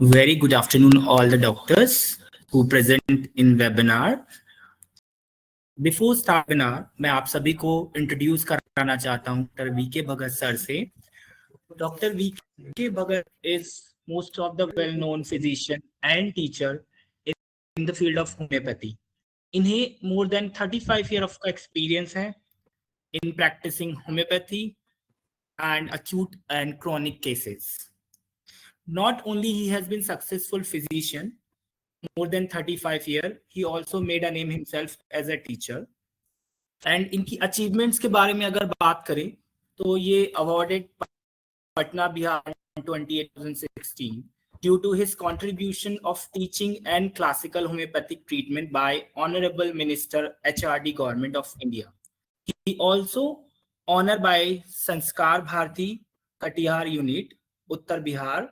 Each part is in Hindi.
Very good afternoon, all the doctors who present in webinar. Before start webinar, मैं आप सभी को इंट्रोड्यूस कराना चाहता हूँ डॉक्टर वीके भगत सर से. Dr. V.K. Bhagat is most of the well-known physician and teacher in the field of homeopathy. इन्हें more than 35 years of experience है in practicing homeopathy and acute and chronic cases. Not only he has been successful physician more than 35 years, he also made a name himself as a teacher. And इनकी achievements के बारे में अगर बात करें तो ये awarded Patna, Bihar in 2016 due to his contribution of teaching and classical homeopathic treatment by Honorable Minister HRD Government of India. He also honored by Sanskar Bharati Katihar Unit, Uttar Bihar,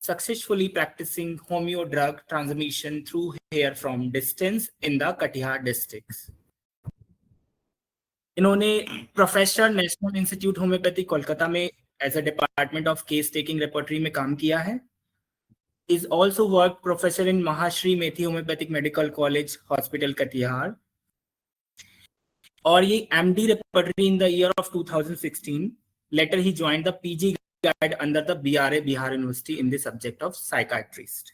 successfully practicing homeo drug transmission through hair from distance in the Katihar districts. इन्होंने professor national institute homoeopathy Kolkata में as a department of case taking repertory में काम किया है. Is also work professor in महाश्री Mehi homoeopathic medical college hospital Katihar. और ये MD repertory in the year of 2016. Later he join the PG guide under the BRA Bihar university in the subject of psychiatrist.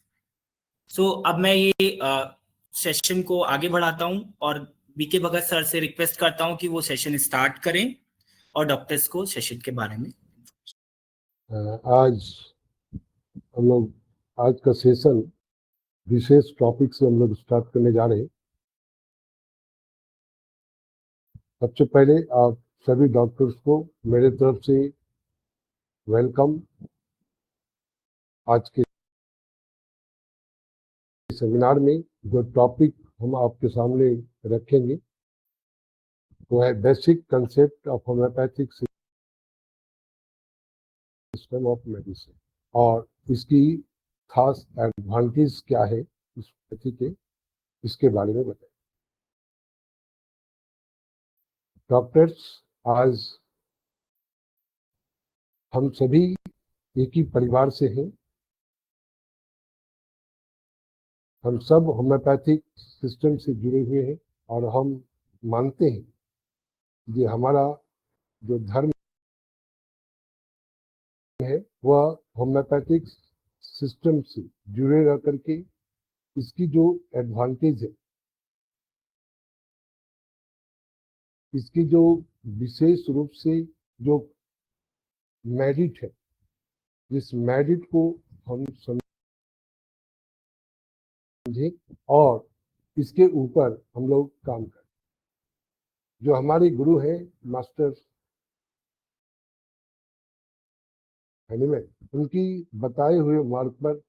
So अब मैं ये सेशन को आगे बढ़ाता हूँ और वीके भगत सर से रिक्वेस्ट करता हूं कि वो सेशन स्टार्ट करें और डॉक्टर्स को सेशन के बारे में. आज हम लोग आज का सेशन विशेष टॉपिक से हम लोग स्टार्ट करने जा रहे हैं. सबसे पहले आप सभी डॉक्टर्स को मेरे तरफ से वेलकम. आज के सेमिनार में जो टॉपिक हम आपके सामने रखेंगे वो है basic concept of homeopathic system of medicine और इसकी खास एडवांटेज क्या है इस होम्योपैथी के, इसके बारे में बताएं. डॉक्टर्स, आज हम सभी एक ही परिवार से हैं. हम सब होम्योपैथिक सिस्टम से जुड़े हुए हैं और हम मानते हैं कि हमारा जो धर्म है वह होम्योपैथिक सिस्टम से जुड़े रह करके इसकी जो एडवांटेज है, इसकी जो विशेष रूप से जो मेरिट है, इस मेरिट को हम समझें और इसके ऊपर हम लोग काम करें. जो हमारे गुरु हैं मास्टर हैनीमैन, उनकी बताए हुए मार्ग पर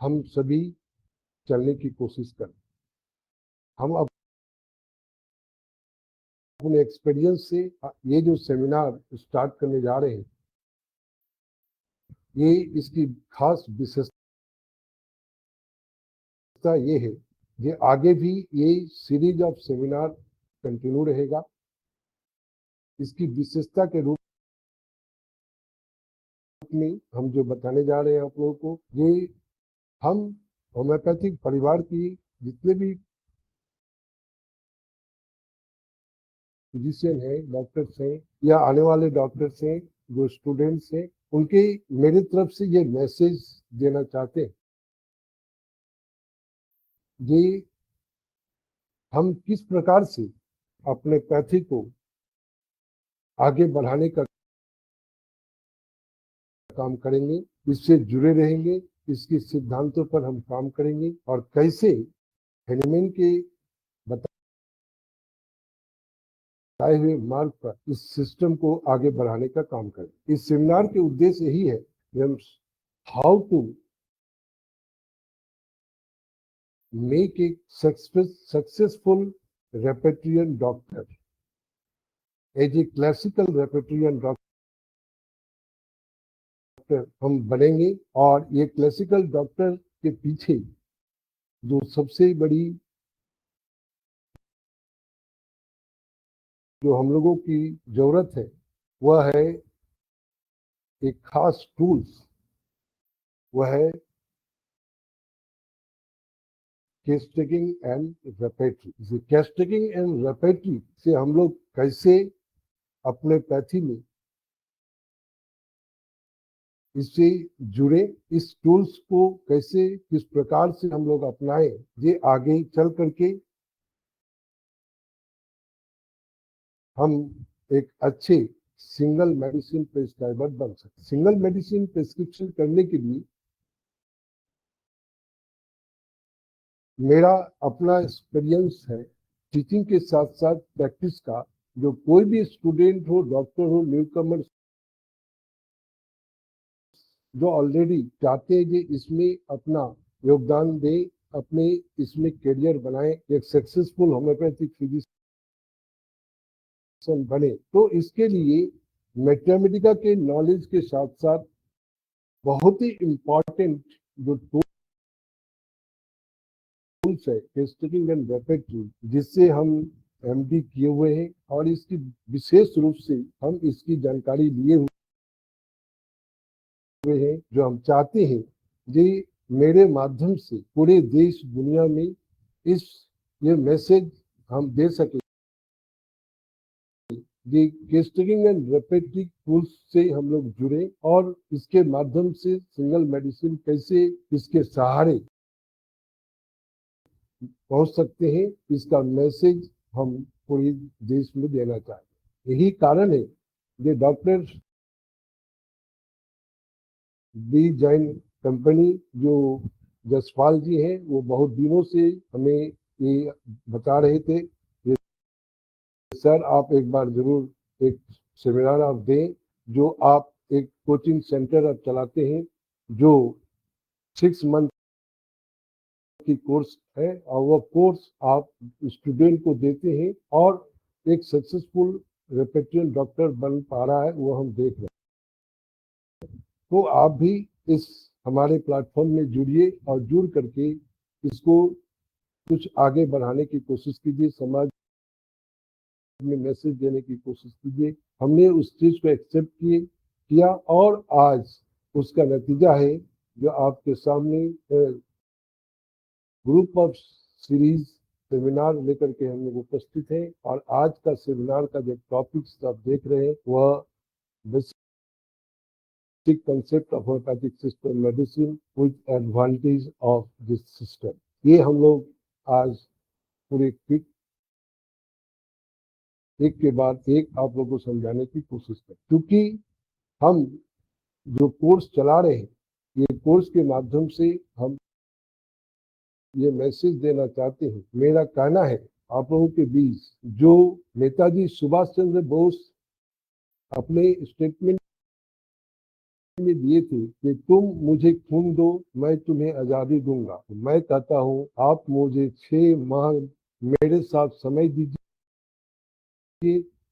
हम सभी चलने की कोशिश करें. हम अपने एक्सपीरियंस से ये जो सेमिनार स्टार्ट करने जा रहे हैं, ये इसकी खास विशेषता ये है कि आगे भी ये सीरीज ऑफ सेमिनार कंटिन्यू रहेगा. इसकी विशेषता के रूप में हम जो बताने जा रहे हैं आप लोगों को, ये हम होम्योपैथिक परिवार की जितने भी फिजिशियन हैं, डॉक्टर्स हैं या आने वाले डॉक्टर्स हैं, जो स्टूडेंट्स हैं, उनके मेरी तरफ से ये मैसेज देना चाहते हैं कि हम किस प्रकार से अपने पैथी को आगे बढ़ाने का काम करेंगे, इससे जुड़े रहेंगे, इसके सिद्धांतों पर हम काम करेंगे और कैसे हैनीमैन के बताए हुए मार्ग पर इस सिस्टम को आगे बढ़ाने का काम करें. इस सेमिनार के उद्देश्य यही है कि हम how to make a successful repertorian doctor. As a classical repertorian doctor हम बनेंगे और ये क्लासिकल डॉक्टर के पीछे जो सबसे बड़ी जो हम लोगों की जरूरत है वह है एक खास टूल्स, वह है case taking and repertory. Case taking and repertory से हम लोग कैसे अपने पैथी में इससे जुड़े, इस टूल्स को कैसे किस प्रकार से हम लोग अपनाएं, ये आगे चल करके हम एक अच्छे सिंगल मेडिसिन प्रिस्क्राइबर बन सकते। सिंगल मेडिसिन प्रिस्क्रिप्शन करने के लिए मेरा अपना एक्सपीरियंस है टीचिंग के साथ साथ प्रैक्टिस का। जो कोई भी स्टूडेंट हो, डॉक्टर हो, न्यू कमर जो ऑलरेडी चाहते हैं कि इसमें अपना योगदान दे, अपने इसमें करियर बनाए, एक सक्सेसफुल होम्योपैथिक फिजिशियन बने, तो इसके लिए मैथमेटिका के नॉलेज के साथ साथ बहुत ही इम्पोर्टेंट जो टूल्स है केस टेकिंग एंड रेपेट्री, जिससे हम एमडी किए हुए हैं और इसकी विशेष रूप से हम इसकी जानकारी लिए हुए हैं, जो हम चाहते हैं कि मेरे माध्यम से पूरे देश दुनिया में ये मैसेज हम दे सके कि case taking and repertory tools से हम लोग जुड़े और इसके माध्यम से सिंगल मेडिसिन कैसे इसके सहारे पहुंच सकते हैं, इसका मैसेज हम पूरे देश में देना चाहते हैं। यही कारण है कि डॉक्टर बी जैन कंपनी जो जसपाल जी हैं, वो बहुत दिनों से हमें ये बता रहे थे कि सर आप एक बार जरूर एक सेमिनार आप दें, जो आप एक कोचिंग सेंटर आप चलाते हैं जो 6 मंथ की कोर्स है और वो कोर्स आप स्टूडेंट को देते हैं और एक सक्सेसफुल रेपेट्रियन डॉक्टर बन पा रहा है, वो हम देख रहे हैं। तो आप भी इस हमारे प्लेटफॉर्म में जुड़िए और जुड़ करके इसको कुछ आगे बढ़ाने की कोशिश कीजिए, समाज में मैसेज देने की कोशिश कीजिए। हमने उस चीज को एक्सेप्ट किया और आज उसका नतीजा है जो आपके सामने ग्रुप ऑफ सीरीज सेमिनार लेकर के हम लोग उपस्थित हैं। और आज का सेमिनार का जो टॉपिक्स आप देख रहे हैं वह basic concept of homeopathic system medicine with advantage of this system, ये हम लोग आज पूरे एक के बाद एक आप लोगों को समझाने की कोशिश करें। क्योंकि हम जो कोर्स चला रहे हैं, ये कोर्स के माध्यम से हम ये मैसेज देना चाहते हैं। मेरा कहना है आप लोगों के बीच जो नेताजी सुभाष चंद्र बोस अपने स्टेटमेंट में दिए थे कि तुम मुझे खून दो मैं तुम्हें आजादी दूंगा, तो मैं कहता हूं आप मुझे 6 माह मेरे साथ समय दीजिए,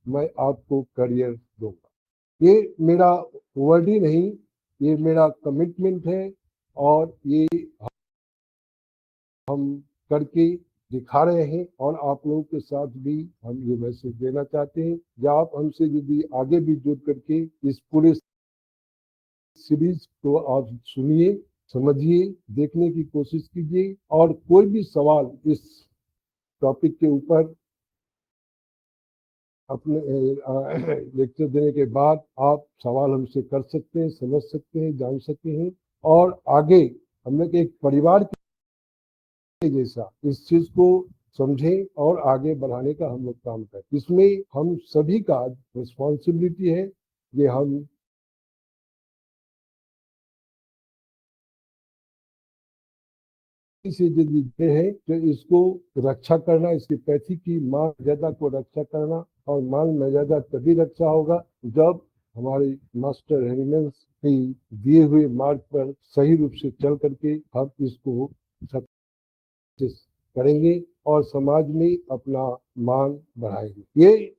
मैं आपको करियर दूंगा। ये मेरा वर्ड ही नहीं, ये मेरा कमिटमेंट है और ये हम करके दिखा रहे हैं और आप लोगों के साथ भी हम ये मैसेज देना चाहते हैं कि आप हमसे यदि आगे भी जुड़ करके इस पूरे सीरीज को आप सुनिए, समझिए, देखने की कोशिश कीजिए और कोई भी सवाल इस टॉपिक के ऊपर अपने लेक्चर देने के बाद आप सवाल हमसे कर सकते हैं, समझ सकते हैं, जान सकते हैं और आगे हम लोग एक परिवार के जैसा इस चीज को समझें और आगे बढ़ाने का हम लोग काम करें। इसमें हम सभी का रिस्पॉन्सिबिलिटी है कि हम से यदि है तो इसको रक्षा करना, इसकी पैथी की मान मर्यादा को रक्षा करना, और मान मर्यादा तभी रक्षा होगा जब हमारे मास्टर एलिमेंट्स की दिए हुए मार्ग पर सही रूप से चल करके हम इसको सक्सेस करेंगे और समाज में अपना मान बढ़ाएंगे। ये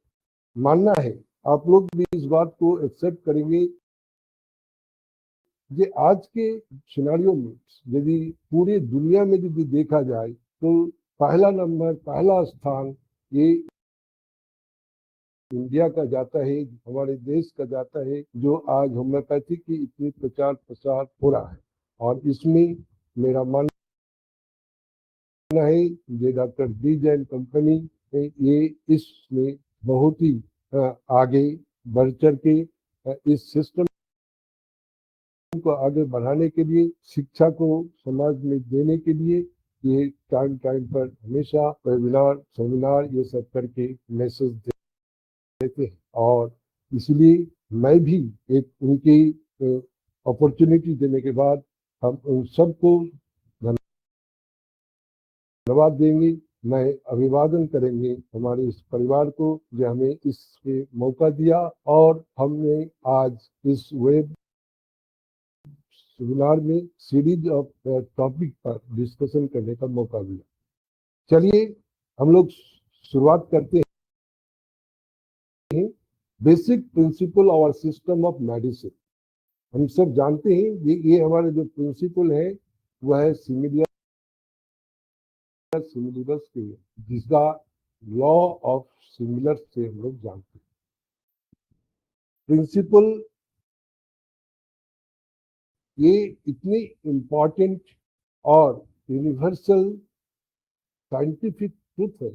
मानना है, आप लोग भी इस बात को एक्सेप्ट करेंगे। ये आज के सिनारियों में यदि पूरी दुनिया में यदि देखा जाए तो पहला नंबर, पहला स्थान ये इंडिया का जाता है, हमारे देश का जाता है, जो आज होम्योपैथी की इतनी प्रचार प्रसार हो रहा है। और इसमें मेरा मानना है है ये डॉक्टर बी जैन कंपनी ये इसमें बहुत ही आगे बढ़ चढ़ के इस सिस्टम को आगे बढ़ाने के लिए, शिक्षा को समाज में देने के लिए ये टाइम टाइम पर हमेशा वेबिनार सेमिनार ये सब करके मैसेज देते हैं। और इसलिए मैं भी एक उनकी अपॉर्चुनिटी देने के बाद हम उन सबको धन्यवाद देंगे। मैं अभिवादन करेंगे हमारे इस परिवार को जो हमें इस मौका दिया और हमने आज इस वेब सेमिनार में सीरीज ऑफ टॉपिक पर डिस्कशन करने का मौका दिया। चलिए हम लोग शुरुआत करते हैं। बेसिक प्रिंसिपल और सिस्टम ऑफ मेडिसिन। हम सब जानते हैं ये हमारे जो प्रिंसिपल है वह है सिमिलियर सिमिलर्स के लिए, जिसका लॉ ऑफ सिमिलर से हम लोग जानते हैं। प्रिंसिपल ये इतनी इम्पोर्टेंट और यूनिवर्सल साइंटिफिक ट्रुथ है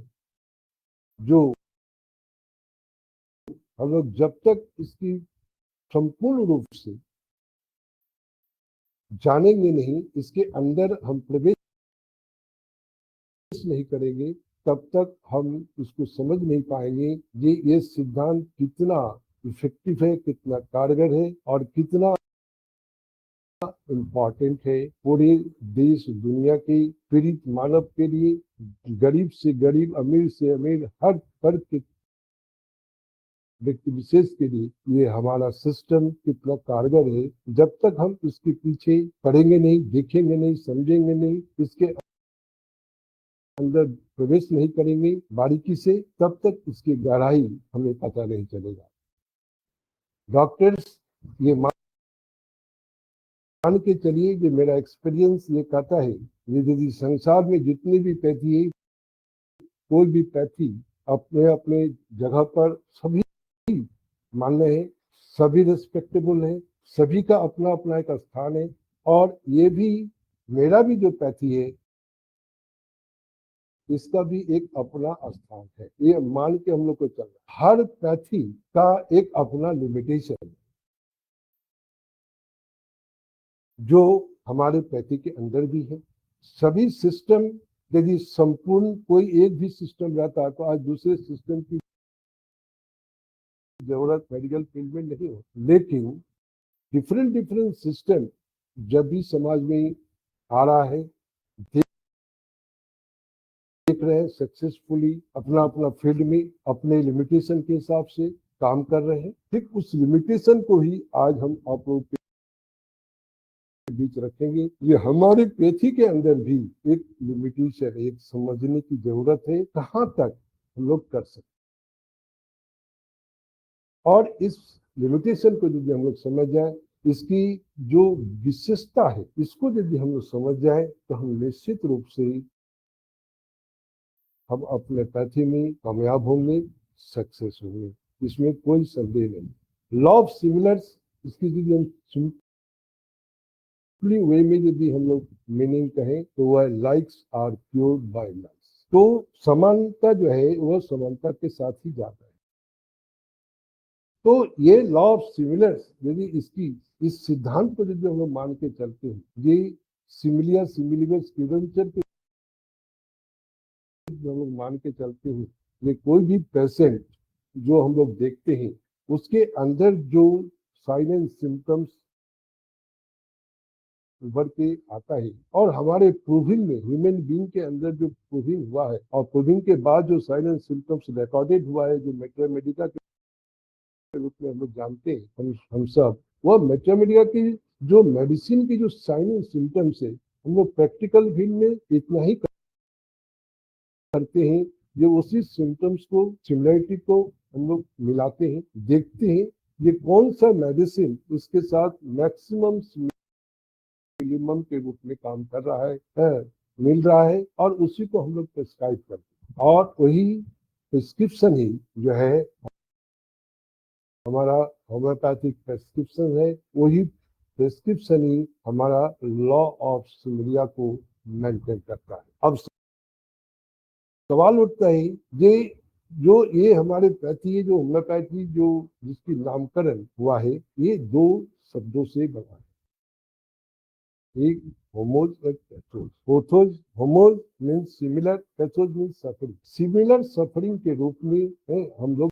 जो हम लोग जब तक इसकी संपूर्ण रूप से जानेंगे नहीं, इसके अंदर हम प्रवेश नहीं करेंगे, तब तक हम इसको समझ नहीं पाएंगे ये सिद्धांत कितना इफेक्टिव है, कितना कारगर है और कितना इम्पोर्टेंट है पूरे देश दुनिया के पीड़ित मानव के लिए, गरीब से गरीब, अमीर से अमीर, हर वर्ग के व्यक्ति विशेष के लिए ये हमारा सिस्टम कितना कारगर है। जब तक हम इसके पीछे पढ़ेंगे नहीं, देखेंगे नहीं, समझेंगे नहीं, इसके अंदर प्रवेश नहीं करेंगे बारीकी से, तब तक इसकी गहराई हमें पता नहीं चलेगा। डॉक्टर्स ये मान के चलिए कि मेरा एक्सपीरियंस ये कहता है ये यदि संसार में जितनी भी पैथी है, कोई भी पैथी अपने अपने जगह पर सभी मान्य है, सभी रिस्पेक्टेबल है, सभी का अपना अपना एक स्थान है। और ये भी मेरा भी जो पैथी है इसका भी एक अपना स्थान है। ये मान के हम लोग को चलना, हर पैथी का एक अपना लिमिटेशन है जो हमारे पैथी के अंदर भी है। सभी सिस्टम यदि संपूर्ण कोई एक भी सिस्टम रहता तो आज दूसरे सिस्टम की जरूरत मेडिकल फील्ड में नहीं हो, लेकिन डिफरेंट डिफरेंट सिस्टम जब भी समाज में आ रहा है, देख रहे हैं सक्सेसफुली अपना अपना फील्ड में अपने लिमिटेशन के हिसाब से काम कर रहे हैं। ठीक उस लिमिटेशन को ही आज हम आप लोग के बीच रखेंगे। ये हमारे पैथी के अंदर भी एक लिमिटेशन, एक समझने की जरूरत है कहाँ तक हम लोग कर सकते, और इस लिमिटेशन को यदि हम लोग समझ जाए, इसकी जो विशेषता है इसको यदि हम लोग समझ जाए, तो हम निश्चित रूप से हम अपने पैथी में कामयाब होंगे, सक्सेस होंगे, इसमें कोई संदेह नहीं। लॉ ऑफ सिमिलर्स, इसकी यदि हम सिंपली वे में यदि हम लोग मीनिंग कहें तो वह likes are cured by likes. तो समानता जो है वह समानता के साथ ही जाता है। तो ये लॉ ऑफ सिमिलर्स यदि इसकी इस सिद्धांत को यदि हम लोग मान के चलते हैं, ये सिमिलिया सिमिलिवर्स क्यूरेंचर के हम लोग मान के चलते हैं, ये कोई भी पेशेंट जो हम लोग देखते हैं उसके अंदर जो साइन एंड सिम्टम्स उभर के आता है, और हमारे प्रूविंग में ह्यूमन बीइंग के अंदर जो प्रूविंग हुआ है और प्रूविंग के बाद जो साइन एंड सिम्टम्स रिकॉर्डेड हुआ है, जो मैट्रामेडिका के रूप में हम लोग जानते हैं हम सब, वह मैट्रामेडिका की जो मेडिसिन की जो साइन एंड सिम्टम्स है, हम लोग प्रैक्टिकल फील्ड में इतना ही करते हैं, ये उसी सिम्टम्स को, सिमिलरिटी को हम लोग मिलाते हैं, देखते हैं ये कौन सा मेडिसिन इसके साथ मैक्सिमम मिनिमम के रूप में काम कर रहा है, मिल रहा है, और उसी को हम लोग प्रिस्क्राइब करते हैं। और वही प्रिस्क्रिप्शन ही जो है हमारा होम्योपैथिक प्रिस्क्रिप्शन है, वही प्रिस्क्रिप्शन ही हमारा लॉ ऑफ सिमिलिया को मेंटेन करता है। अब सवाल उठता है ये हमारे पैथी है, जो होम्योपैथी जो जिसकी नामकरण हुआ है, ये दो शब्दों से बना है। एक होमोज, एक पैथोज। होथोज, homos means similar, pathos means suffering. Similar suffering के रूप में हम लोग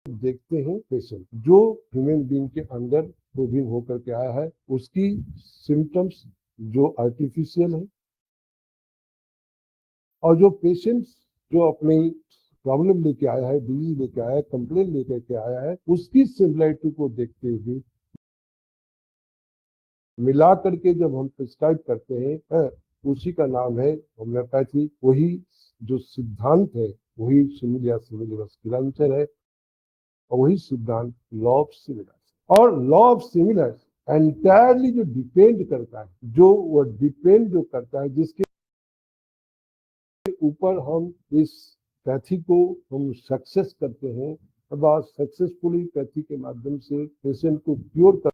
देखते हैं पेशेंट जो ह्यूमन बीइंग के अंदर प्रोविंग होकर के आया है, उसकी सिम्टम्स जो आर्टिफिशियल है, और जो पेशेंट्स जो अपनी प्रॉब्लम लेके आया है, डिजीज लेके आया है, कंप्लेन लेकर के आया है, उसकी सिमिलरिटी को देखते हुए मिला करके जब हम प्रिस्क्राइब करते हैं, उसी का नाम है होम्योपैथी। वही जो सिद्धांत है, वही सिमिलिया सिमिलिबस किलांचर है, और वही सिद्धांत लॉ ऑफ सिमिलर्स। और लॉ ऑफ सिमिलर्स एंटायरली जो डिपेंड करता है, जो वो डिपेंड जो करता है, जिसके ऊपर हम इस पैथी को हम सक्सेस करते हैं, अब सक्सेसफुली पैथी के माध्यम से पेशेंट को क्योर कर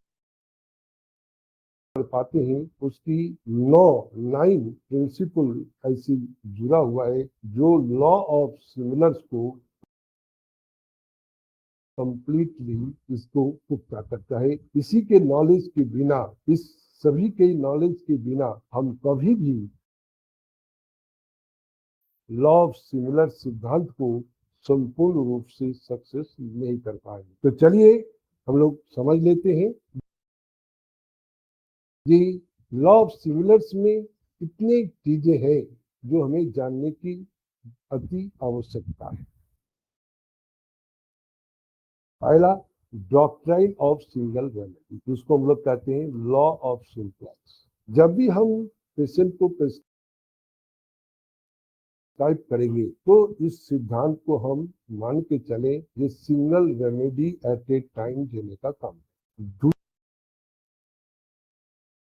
पाते हैं, उसकी 9 प्रिंसिपल ऐसी जुड़ा हुआ है, जो लॉ ऑफ सिमिलर्स को कंप्लीटली इसको पुख्ता करता है। इसी के नॉलेज के बिना, इस सभी के नॉलेज के बिना हम कभी भी लॉ ऑफ सिमिलर सिद्धांत को संपूर्ण रूप से सक्सेस नहीं कर पाएंगे। तो चलिए हम लोग समझ लेते हैं कि लॉ ऑफ सिमिलर्स में कितनी चीजें हैं जो हमें जानने की अति आवश्यकता है। पहला, डॉक्ट्राइन ऑफ सिंगल रेमेडी, जिसको हम लोग कहते हैं लॉ ऑफ सिंप्लेक्स। जब भी हम पेशेंट को टाइप करेंगे तो इस सिद्धांत को हम मान के चले, ये single remedy at a time देने का काम है।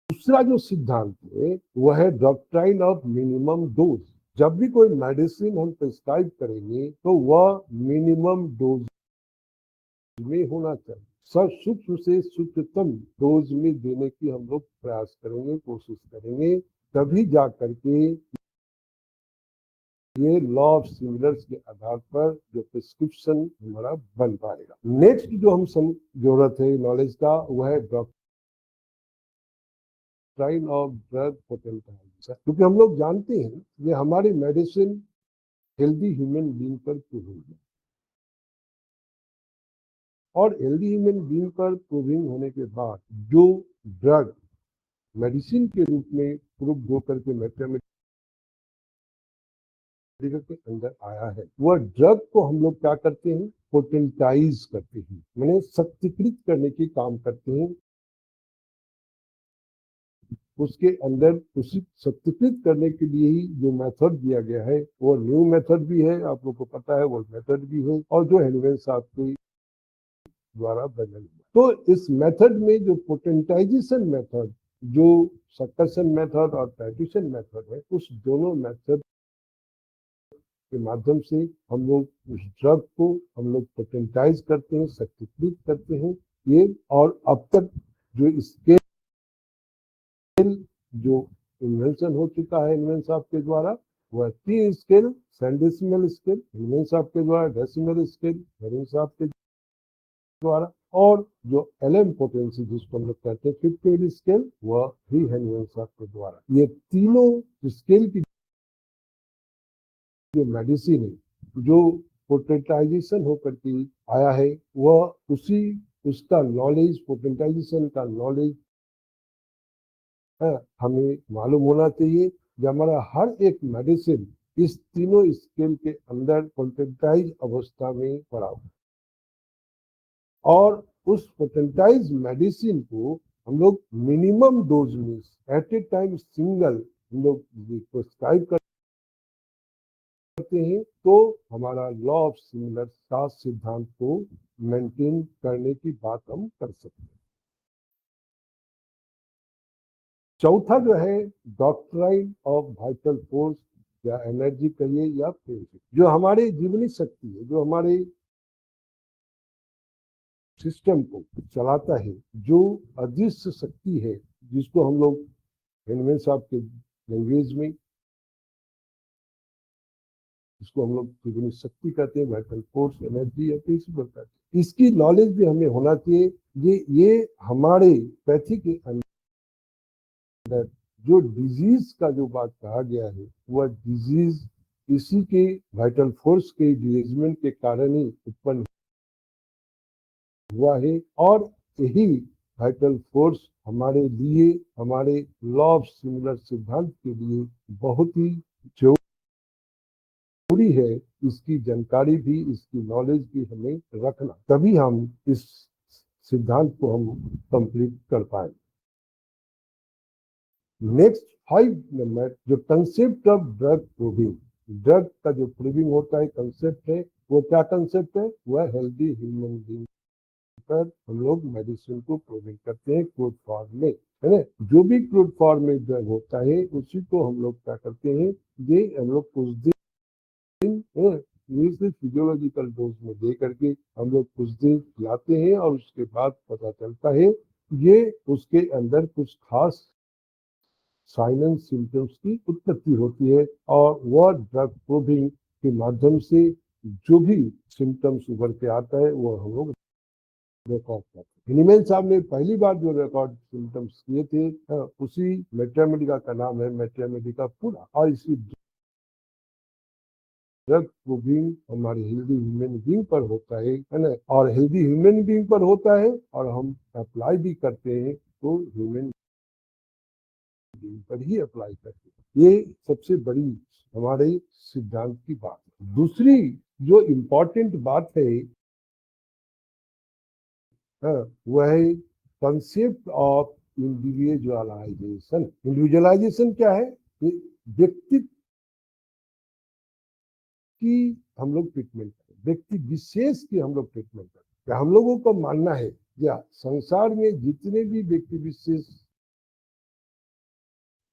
दूसरा जो सिद्धांत है वह है डॉक्ट्राइन ऑफ मिनिमम डोज। जब भी कोई मेडिसिन हम प्रिस्क्राइब करेंगे तो वह मिनिमम डोज में होना चाहिए। सूक्ष्म से सूक्ष्मतम डोज में देने की हम लोग प्रयास करेंगे, कोशिश करेंगे, तभी जा करके ये लॉ ऑफ सिमिलर्स के आधार पर जो प्रिस्क्रिप्शन हमारा बन पाएगा। नेक्स्ट जो हम जरूरत है नॉलेज का, वह है डॉक्ट्राइन ऑफ ड्रग पोटेंशियल, क्योंकि हम लोग जानते हैं ये हमारी मेडिसिन हेल्दी ह्यूमन बीइंग पर प्रूविंग है, और हेल्दी ह्यूमन बीइंग पर प्रूविंग होने के बाद जो ड्रग मेडिसिन के रूप में प्रूव होकर के मैथमेटिक्स के अंदर आया है, वह ड्रग को हम लोग क्या करते हैं, पोटेंटाइज करते हैं, मैंने शक्तिकृत करने की काम करते हैं। उसके अंदर उसी शक्तिकृत करने के लिए ही जो मेथड दिया गया है, वो न्यू मेथड भी है, आप लोग को पता है, वो मेथड भी है, और जो हेलवेन साहब के द्वारा बदल हुआ। तो इस मेथड में जो पोटेंटाइजेशन मेथड, जो सक्शन मेथड और टाइट्रेशन मेथड है, उस दोनों मेथड के माध्यम से हम लोग उस ड्रग को हम लोग पोटेंटाइज करते हैं, शक्तिकृत करते हैं। ये और अब तक जो स्केल जो इन्वेंशन हो चुका है इन्वेंस साहब के द्वारा, वह 3 स्केल, सेंडेसिमल स्केल इन्वेंस साहब के द्वारा, डेसिमल स्केल हेरिंग साहब के द्वारा, और जो एलएम पोटेंसी जिसको हम लोग कहते हैं 50 स्केल, वह भी हेनवेन साहब के द्वारा। ये तीनों स्केल की जो मेडिसिन है, जो पोटेंटाइजेशन होकर के आया है, वह उसका नॉलेज, पोटेंटाइजेशन का नॉलेज हमें मालूम होना चाहिए कि हमारा हर एक मेडिसिन इस तीनों स्केल के अंदर पोटेंटाइज अवस्था में पड़ा हुआ, और उस पोटेंटाइज मेडिसिन को हम लोग मिनिमम डोज में एट ए टाइम सिंगल हम लोग प्रिस्क्राइब करते हैं, तो हमारा लॉ ऑफ सिमिलर का सिद्धांत को मेंटेन करने की बात हम कर सकते हैं। चौथा जो है डॉक्ट्राइन ऑफ वाइटल फोर्स, या एनर्जी कहिए या फिजिक्स, जो हमारी जीवनी शक्ति है, जो हमारे सिस्टम को चलाता है, जो अदृश्य शक्ति है, जिसको हम लोग हेनवेन साहब के लैंग्वेज में इसको हम लोग त्रिगुणी शक्ति कहते हैं, वाइटल फोर्स, एनर्जी या प्रिंसिपल कहते हैं। इसकी नॉलेज भी हमें होना चाहिए। ये हमारे पैथी के अंदर जो डिजीज का जो बात कहा गया है, वह डिजीज इसी के वाइटल फोर्स के डिरेजमेंट के कारण ही उत्पन्न हुआ है। और यही वाइटल फोर्स हमारे लिए, हमारे लॉ ऑफ सिमिलर सिद्धांत के लिए बहुत ही जरूरी है। इसकी जानकारी भी, इसकी नॉलेज भी हमें रखना, तभी हम इस सिद्धांत को हम कंप्लीट कर पाए। नेक्स्ट 5 नंबर, जो concept of drug proving. Drug का जो प्रूविंग होता है, कंसेप्ट है, वो क्या कंसेप्ट है? वह हेल्दी ह्यूमन बीइंग पर हम लोग मेडिसिन को प्रूविंग करते हैं क्रूड फॉर्म में, है ना। जो भी क्रूड फॉर्म में ड्रग होता है, उसी को हम लोग क्या करते हैं, ये हम लोग कुछ दिन फिजियोलॉजिकल डोज में दे करके हम लोग कुछ दिन खिलाते हैं, और उसके बाद पता चलता है ये उसके अंदर कुछ खास साइन एंड सिम्टम्स की उत्पत्ति होती है, और वह ड्रग प्रूविंग के माध्यम से जो भी सिम्टम्स उभर के आता है, वो हम लोग रिकॉर्ड करते हैं। हिनीमैन साहब ने पहली बार जो रिकॉर्ड सिम्टम्स किए थे, उसी मैट्रिया का नाम है मैट्रिया पूरा। और इसी ड्रग प्रूविंग हमारे हेल्दी ह्यूमन बीइंग पर होता है ना। और हेल्दी ह्यूमन बीइंग पर होता है, और हम अप्लाई भी करते हैं तो ह्यूमन बीइंग पर ही अप्लाई करते हैं। ये सबसे बड़ी हमारे सिद्धांत की बात है। दूसरी जो इम्पोर्टेंट बात है, वह है कंसेप्ट ऑफ इंडिविजुअलाइजेशन। इंडिविजुअलाइजेशन क्या है? व्यक्ति की हम लोग ट्रीटमेंट करें, व्यक्ति विशेष की हम लोग ट्रीटमेंट करें। हम लोगों को मानना है या संसार में जितने भी व्यक्ति विशेष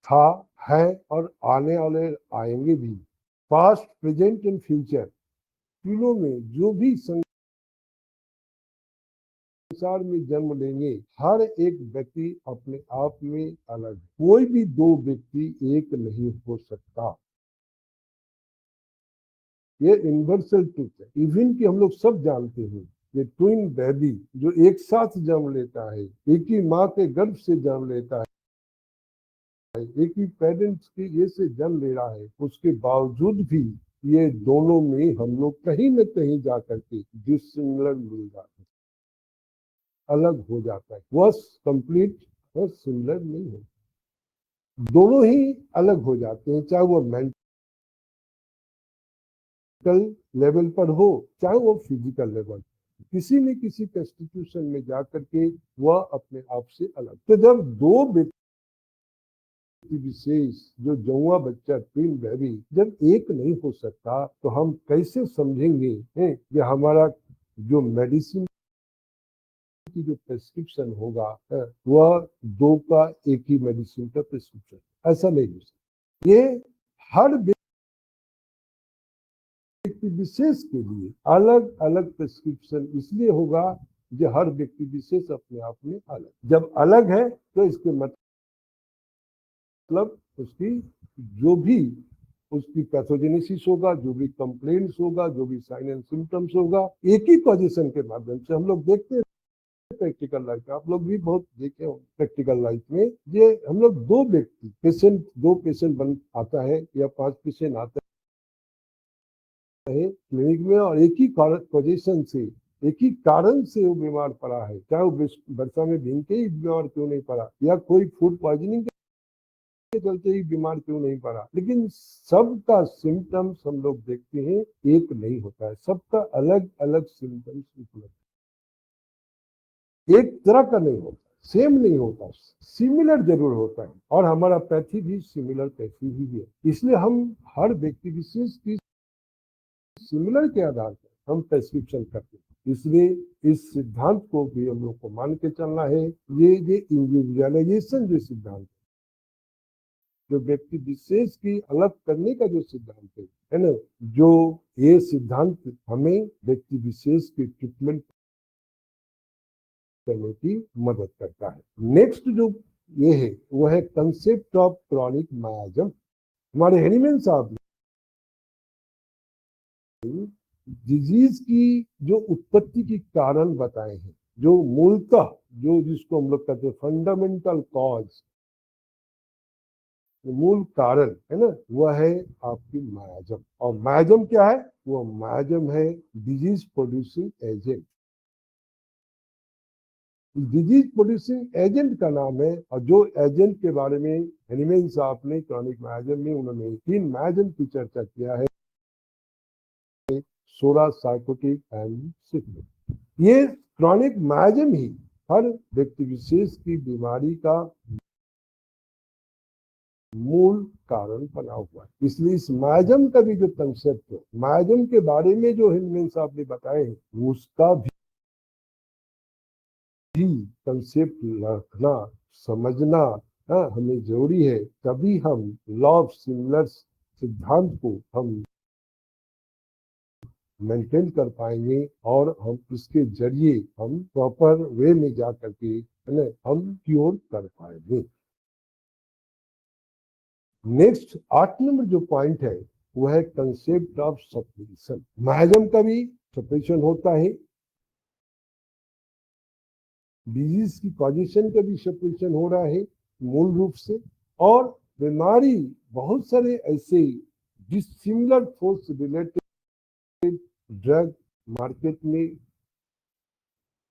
था, है और आने वाले आएंगे भी, पास्ट, प्रेजेंट एंड फ्यूचर, तीनों में जो भी संसार में जन्म लेंगे, हर एक व्यक्ति अपने आप में अलग है। कोई भी दो व्यक्ति एक नहीं हो सकता। ये यूनिवर्सल ट्रूथ है। इवन कि हम लोग सब जानते हैं, ये ट्विन बेबी जो एक साथ जन्म लेता है, एक ही माँ के गर्भ से जन्म लेता है, एक ही पेरेंट्स की ये से जन्म ले रहा है, उसके बावजूद भी ये दोनों में हम लोग कहीं न कहीं जाकर के डिसिमिलर मिल जाते हैं, अलग हो जाता है। वह कंप्लीट और सिमिलर नहीं हो, दोनों ही अलग हो जाते हैं, चाहे वो मेंटल लेवल पर हो, चाहे वो फिजिकल लेवल। किसी न किसी कॉन्स्टिट्यूशन में जाकर के वह अपने आप से अलग। तो जब दो व्यक्ति विशेष, जो जौआ बच्चा, ट्विन बेबी, जब एक नहीं हो सकता, तो हम कैसे समझेंगे कि हमारा जो मेडिसिन की जो प्रेस्क्रिप्शन होगा, वह दो का एक ही मेडिसिन का प्रेस्क्रिप्शन, ऐसा नहीं हो सकता। ये हर व्यक्ति विशेष के लिए अलग अलग प्रेस्क्रिप्शन इसलिए होगा जो हर व्यक्ति विशेष अपने आप में अलग। जब अलग है तो इसके मतलब उसकी जो भी उसकी पैथोजेनेसिस होगा, जो भी कंप्लेंट्स होगा, जो भी साइन एंड सिम्टम्स होगा, एक ही पॉजिशन के माध्यम से हम लोग देखते हैं प्रैक्टिकल लाइफ में। आप लोग भी बहुत देखे हो प्रैक्टिकल लाइफ में, ये हम लोग दो पेशेंट बन आता है या 5 पेशेंट आता है क्लिनिक में, और एक ही पोजीशन से, एक ही कारण से वो बीमार पड़ा है, चाहे वो वर्षा में भीग के ही बीमार क्यों नहीं पड़ा, या कोई फूड पॉइजनिंग के चलते ही बीमार क्यों नहीं पड़ा, लेकिन सबका सिम्टम्स हम लोग देखते हैं एक नहीं होता है, सबका अलग अलग सिम्टम्स उपलब्ध, एक तरह का नहीं होता, सेम नहीं होता, सिमिलर जरूर होता है। और हमारा पैथी भी सिमिलर पैथी ही है। इसलिए हम हर व्यक्ति विशेष की सिमिलर के आधार पर हम प्रेस्क्रिप्शन करते हैं। इसलिए इस सिद्धांत को भी हम लोग को मान के चलना है। ये इंडिविजुअलाइजेशन जो सिद्धांत, जो व्यक्ति विशेष की अलग करने का जो सिद्धांत है ना, जो ये सिद्धांत हमें व्यक्ति विशेष की ट्रीटमेंट करने की मदद करता है। नेक्स्ट जो ये है, वो है कंसेप्ट ऑफ क्रॉनिक मायाजम। हमारे हेनीमैन साहब डिजीज की जो उत्पत्ति की कारण बताए हैं, जो मूलतः जो जिसको हम लोग कहते हैं फंडामेंटल कॉज, मूल कारण है ना, वह है आपकी मायाजम। और मायाजम क्या है? वो मायाजम है disease producing agent. Disease producing agent का नाम है, और जो एजेंट के बारे में हेनिमैन साहब ने क्रॉनिक मायाजम में उन्होंने 3 मायाजम की चर्चा किया है, सोरा, साइकोटिक एंड सिफिलिस। ये क्रॉनिक मायाजम ही हर व्यक्ति विशेष की बीमारी का मूल कारण बना हुआ है। इसलिए इस मायाजम का भी जो कंसेप्ट है, मायाजम के बारे में जो हेनिमैन साहब ने बताए हैं, उसका भी कंसेप्ट रखना, समझना हमें जरूरी है। तभी हम लॉ ऑफ सिमिलर्स सिद्धांत को हम मेंटेन कर पाएंगे, और हम इसके जरिए हम प्रॉपर वे में जा करके हम क्योर कर पाएंगे। नेक्स्ट 8 नंबर जो पॉइंट है वो है कंसेप्ट ऑफ सप्रेशन। मायाजम का भी सप्रेशन होता है, डिजीज की कॉजेशन का भी सप्रेशन हो रहा है मूल रूप से। और बीमारी बहुत सारे ऐसे dissimilar force related drug market में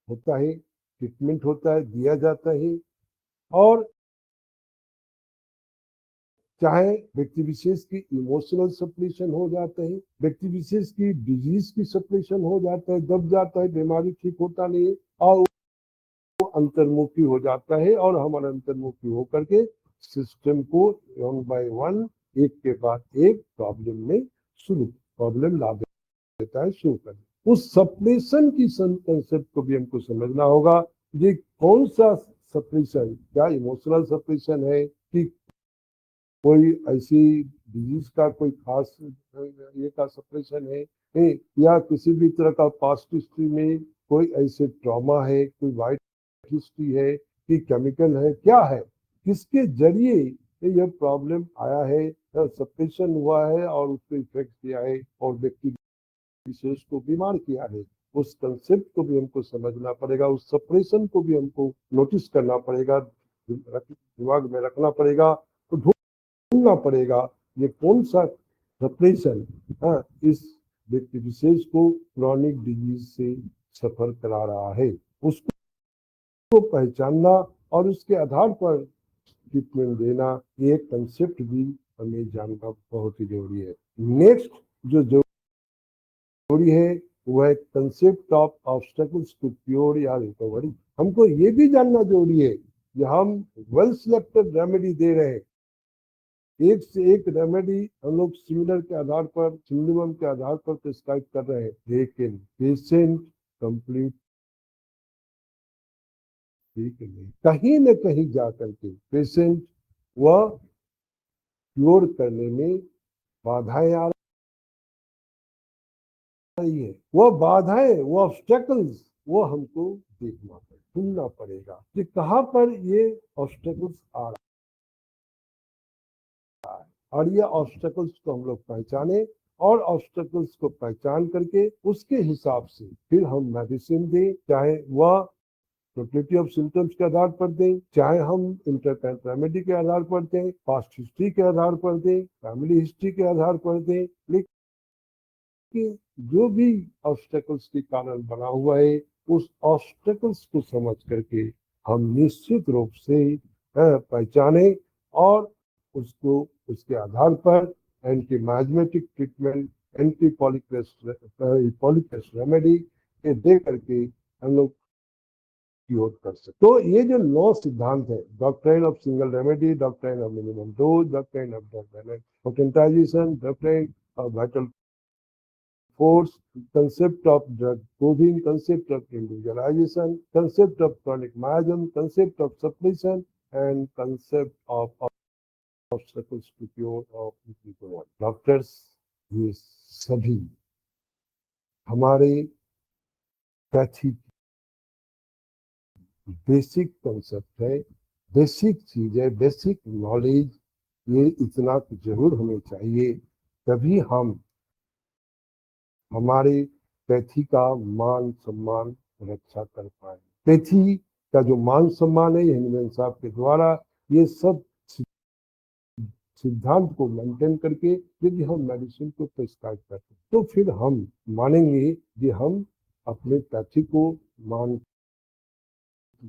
होता है, ट्रीटमेंट होता है, दिया जाता है। और चाहे व्यक्ति विशेष की इमोशनल सप्रेशन हो जाता है, व्यक्ति विशेष की डिजीज की सप्रेशन हो जाता है, दब जाता है, बीमारी ठीक होता नहीं है, और वो अंतर्मुखी हो जाता है, और हमारा अंतर्मुखी होकर के सिस्टम को 1 by 1 एक के बाद एक प्रॉब्लम ला देता है शुरू कर। उस सप्रेशन की कंसेप्ट को भी हमको समझना होगा। ये कौन सा सप्रेशन, क्या इमोशनल सप्रेशन है कि कोई ऐसी डिजीज का कोई खास ये का सप्रेशन है, या किसी भी तरह का पास्ट हिस्ट्री में कोई ऐसे ट्रॉमा है, कोई वाइट हिस्ट्री है, कि केमिकल है, क्या है, किसके जरिए यह प्रॉब्लम आया है, सप्रेशन हुआ है और उसको इफेक्ट किया है और व्यक्ति विशेष को बीमार किया है। उस कंसेप्ट को भी हमको समझना पड़ेगा, उस सप्रेशन को भी हमको नोटिस करना पड़ेगा, दिमाग में रखना पड़ेगा, तो ढूंढना पड़ेगा ये कौन सा सप्रेशन इस व्यक्ति विशेष को क्रॉनिक डिजीज से सफर करा रहा है। उसको पहचानना और उसके आधार पर ट्रीटमेंट देना, ये कंसेप्ट भी हमें जानना बहुत ही जरूरी है। नेक्स्ट जो जरूरी है वह है concept of obstacles to cure या रिकवरी। हमको ये भी जानना जरूरी है कि हम वेल सिलेक्टेड रेमेडी दे रहे हैं, एक से एक रेमेडी हम लोग सिमिलर के आधार पर, सिमिलम के आधार पर प्रिस्क्राइब कर रहे हैं, लेकिन पेशेंट कंप्लीट ठीक नहीं, कहीं न कहीं जाकर के पेशेंट वह क्योर करने में बाधाएं आ रही है। वह बाधाएं, वो ऑब्स्टेकल्स, वो हमको देखना पड़ेगा, ढूंढना पड़ेगा कि कहाँ पर ये ऑब्स्टेकल्स आ रहा है, और ये ऑब्स्टेकल्स को हम लोग पहचाने, और ऑब्स्टेकल्स को पहचान करके उसके हिसाब से फिर हम मेडिसिन दें, चाहे वह टोटलिटी ऑफ सिम्टम्स के आधार पर दें, चाहे हम इंटरकरेंट रेमेडी के आधार पर दें, पास्ट हिस्ट्री के आधार पर दें, फैमिली हिस्ट्री के आधार पर दें। लेकिन जो भी ऑब्स्टेकल्स के कारण बना हुआ है, उस ऑब्स्टेकल्स को समझ करके हम निश्चित रूप से पहचाने, और उसको उसके आधार पर anti miasmatic treatment, anti polyplex remedy के दे करके हम लोग क्योर कर सकते। तो ये जो 9 सिद्धांत है, doctrine of single remedy, doctrine of minimum dose, doctrine of drug potentization, doctrine of vital force, concept of drug coding, concept of individualization, concept of chronic miasm, concept of suppression, and concept of obstacles to cure of people. Doctors ये सभी हमारे पैथी बेसिक कंसेप्ट है, बेसिक चीज है, बेसिक नॉलेज, ये इतना जरूर हमें चाहिए, तभी हम हमारे पैथी का मान सम्मान रक्षा कर पाए। पैथी का जो मान सम्मान है हिंदुस्तान साहब के द्वारा ये सब सिद्धांत को मेंटेन करके यदि हम मेडिसिन को प्रिस्क्राइब करते हैं तो फिर हम मानेंगे कि हम अपने पैथी को मान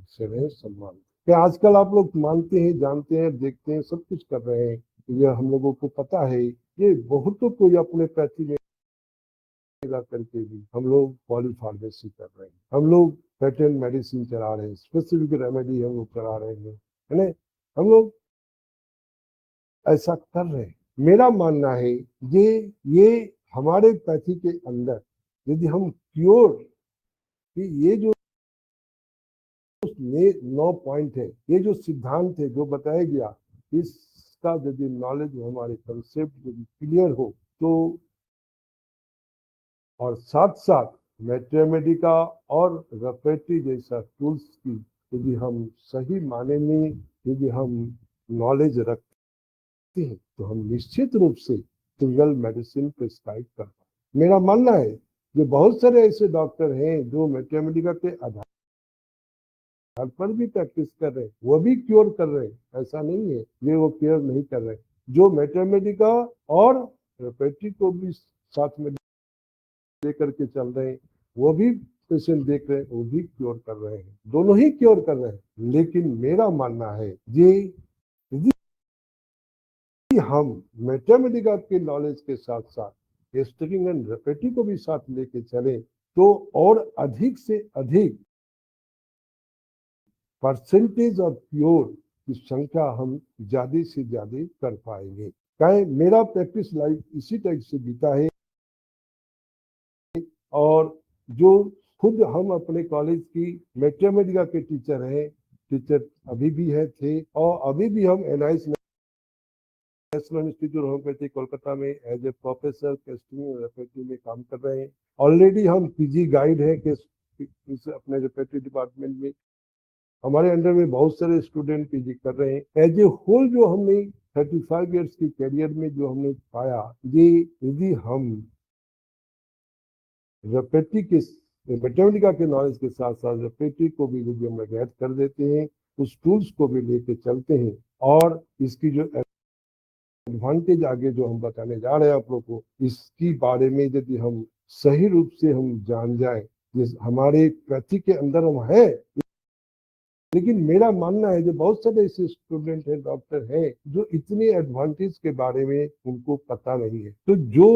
से रहे सम्मान। क्या आजकल आप लोग मानते हैं, जानते हैं, देखते हैं, सब कुछ कर रहे हैं, ये हम लोगों को पता है। ये बहुतों को अपने पैथी में करके भी हम लोग पॉलीफार्मेसी कर रहे हैं, हम लोग पेटेंट मेडिसिन चला रहे हैं, स्पेसिफिक रेमेडी हम लोग चला रहे हैं, है ना। हम लोग ऐसा कर रहे हैं। मेरा मानना है ये हमारे पैथी के अंदर यदि हम क्योर कि ये जो 9 पॉइंट है, ये जो सिद्धांत है जो बताया गया, इसका यदि नॉलेज हमारे कंसेप्ट यदि क्लियर हो तो, और साथ साथ मैथमेटिका और रेपेटी जैसा टूल्स की यदि हम सही माने में यदि हम नॉलेज रखते हैं तो हम निश्चित रूप से सिंगल मेडिसिन प्रिस्क्राइब कर पाए। मेरा मानना है कि बहुत सारे ऐसे डॉक्टर हैं जो मैथमेटिका के आधार पर भी प्रैक्टिस कर रहे हैं, वो भी क्योर कर रहे हैं, ऐसा नहीं है ये वो क्योर नहीं कर रहे। जो मैथमेटिका और रेपेटी को भी साथ में लेकर के चल रहे हैं, वो भी पेशेंट देख रहे हैं, वो भी क्योर कर रहे हैं, दोनों ही क्योर कर रहे हैं। लेकिन मेरा मानना है ये यदि हम मैथमेटिका के नॉलेज के साथ साथ टेस्टिंग एंड रेपेटी को भी साथ लेके चले तो और अधिक से अधिक परसेंटेज ऑफ क्योर की संख्या हम ज्यादा से ज्यादा कर पाएंगे। कहे मेरा प्रैक्टिस लाइफ इसी टाइप से बीता है, और जो खुद हम अपने कॉलेज की मैथमेटिका के टीचर हैं, टीचर अभी भी है थे और अभी भी हम NIH national institute homoeopathy Kolkata में एज ए प्रोफेसर रेपेटी में काम कर रहे हैं। ऑलरेडी हम PG गाइड है कि इस अपने रेपेटी डिपार्टमेंट में हमारे अंडर में बहुत सारे स्टूडेंट PG कर रहे हैं। एज ए होल जो हमने 35 ईयर्स की कैरियर में जो हमने पाया, ये यदि हम रेपेटी के मैथमेटिका के नॉलेज के साथ साथ रेपेटी को भी यदि हम ऐड कर देते हैं, उस टूल्स को भी लेके चलते हैं और इसकी जो एडवांटेज आगे जो हम बताने जा रहे हैं आप लोग को, इसकी बारे में यदि हम सही रूप से हम जान जाए, जिस हमारे पैथी के अंदर हम है। लेकिन मेरा मानना है जो बहुत सारे ऐसे स्टूडेंट हैं, डॉक्टर हैं, जो इतने एडवांटेज के बारे में उनको पता नहीं है। तो जो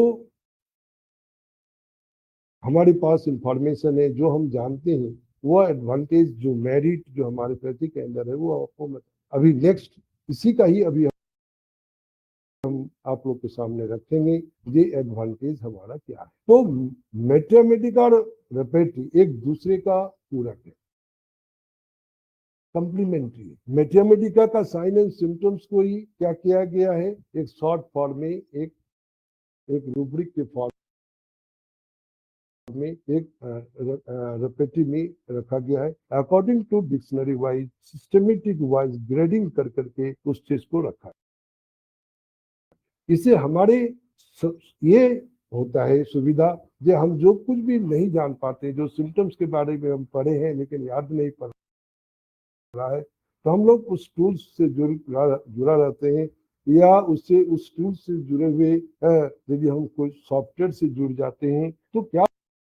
हमारे पास इंफॉर्मेशन है, जो हम जानते हैं, वो एडवांटेज जो मेरिट जो हमारे पैथी के अंदर है, वो आपको अभी नेक्स्ट इसी का ही अभी हम आप लोग के सामने रखेंगे, ये एडवांटेज हमारा क्या है। तो मैथमेटिका और रेपेटी एक दूसरे का पूरक है, कम्प्लीमेंट्री। मैथमेटिका का साइन एंड सिम्टम्स को ही क्या किया गया है, एक शॉर्ट फॉर्म में, एक रूब्रिक के फॉर्म में, एक रेपेटी में रखा गया है। According to dictionary wise, systematic wise grading कर करके उस चीज को रखा है। इससे हमारे ये होता है सुविधा, जो हम जो कुछ भी नहीं जान पाते, जो सिम्टम्स के बारे में हम पढ़े हैं लेकिन याद नहीं पड़ रहा है, तो हम लोग उस टूल्स से जुड़ा रहते हैं, या उससे उस टूल्स से जुड़े हुए यदि हम कोई सॉफ्टवेयर से जुड़ जाते हैं तो क्या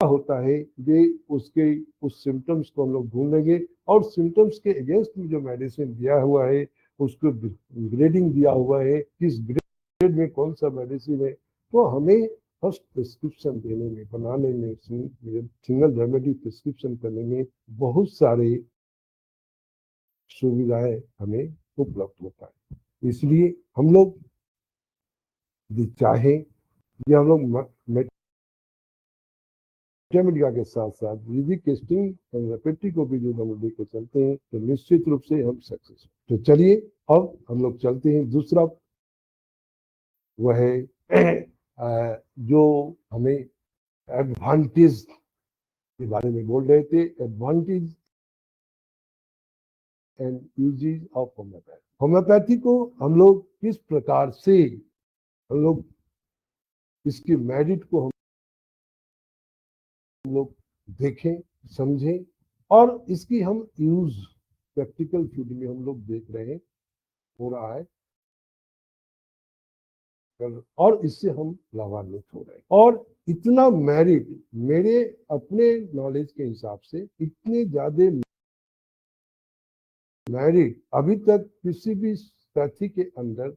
होता है, ये उसके उस सिम्टम्स को हम लोग ढूंढेंगे और सिम्टम्स के अगेंस्ट में जो मेडिसिन दिया हुआ है उसको ग्रेडिंग दिया हुआ है, किस ग्रेड में कौन सा मेडिसिन है, तो हमें फर्स्ट प्रिस्क्रिप्शन देने में, बनाने में, सिंगल रेमेडी प्रिस्क्रिप्शन करने में बहुत सारे सुविधाएं हमें उपलब्ध होता है। इसलिए हम लोग चाहे ये हम लोग मैथमेटिका के साथ साथ यदि टेस्टिंग एंड रेपेटी को भी जो हम लेकर चलते हैं तो निश्चित रूप से हम सक्सेस। तो चलिए अब हम लोग चलते हैं दूसरा, वह है जो हमें एडवांटेज के बारे में बोल रहे थे, advantage and uses of homeopathy. Homeopathy को हम लोग किस प्रकार से हम लोग इसकी मेरिट को हम लोग देखें, समझें और इसकी हम यूज प्रैक्टिकल फील्ड में हम लोग देख रहे हैं हो रहा है और इससे हम लाभान्वित हो रहे हैं। और इतना मेरिट मेरे अपने नॉलेज के हिसाब से इतने ज्यादा मेरिट अभी तक किसी भी साथी के अंदर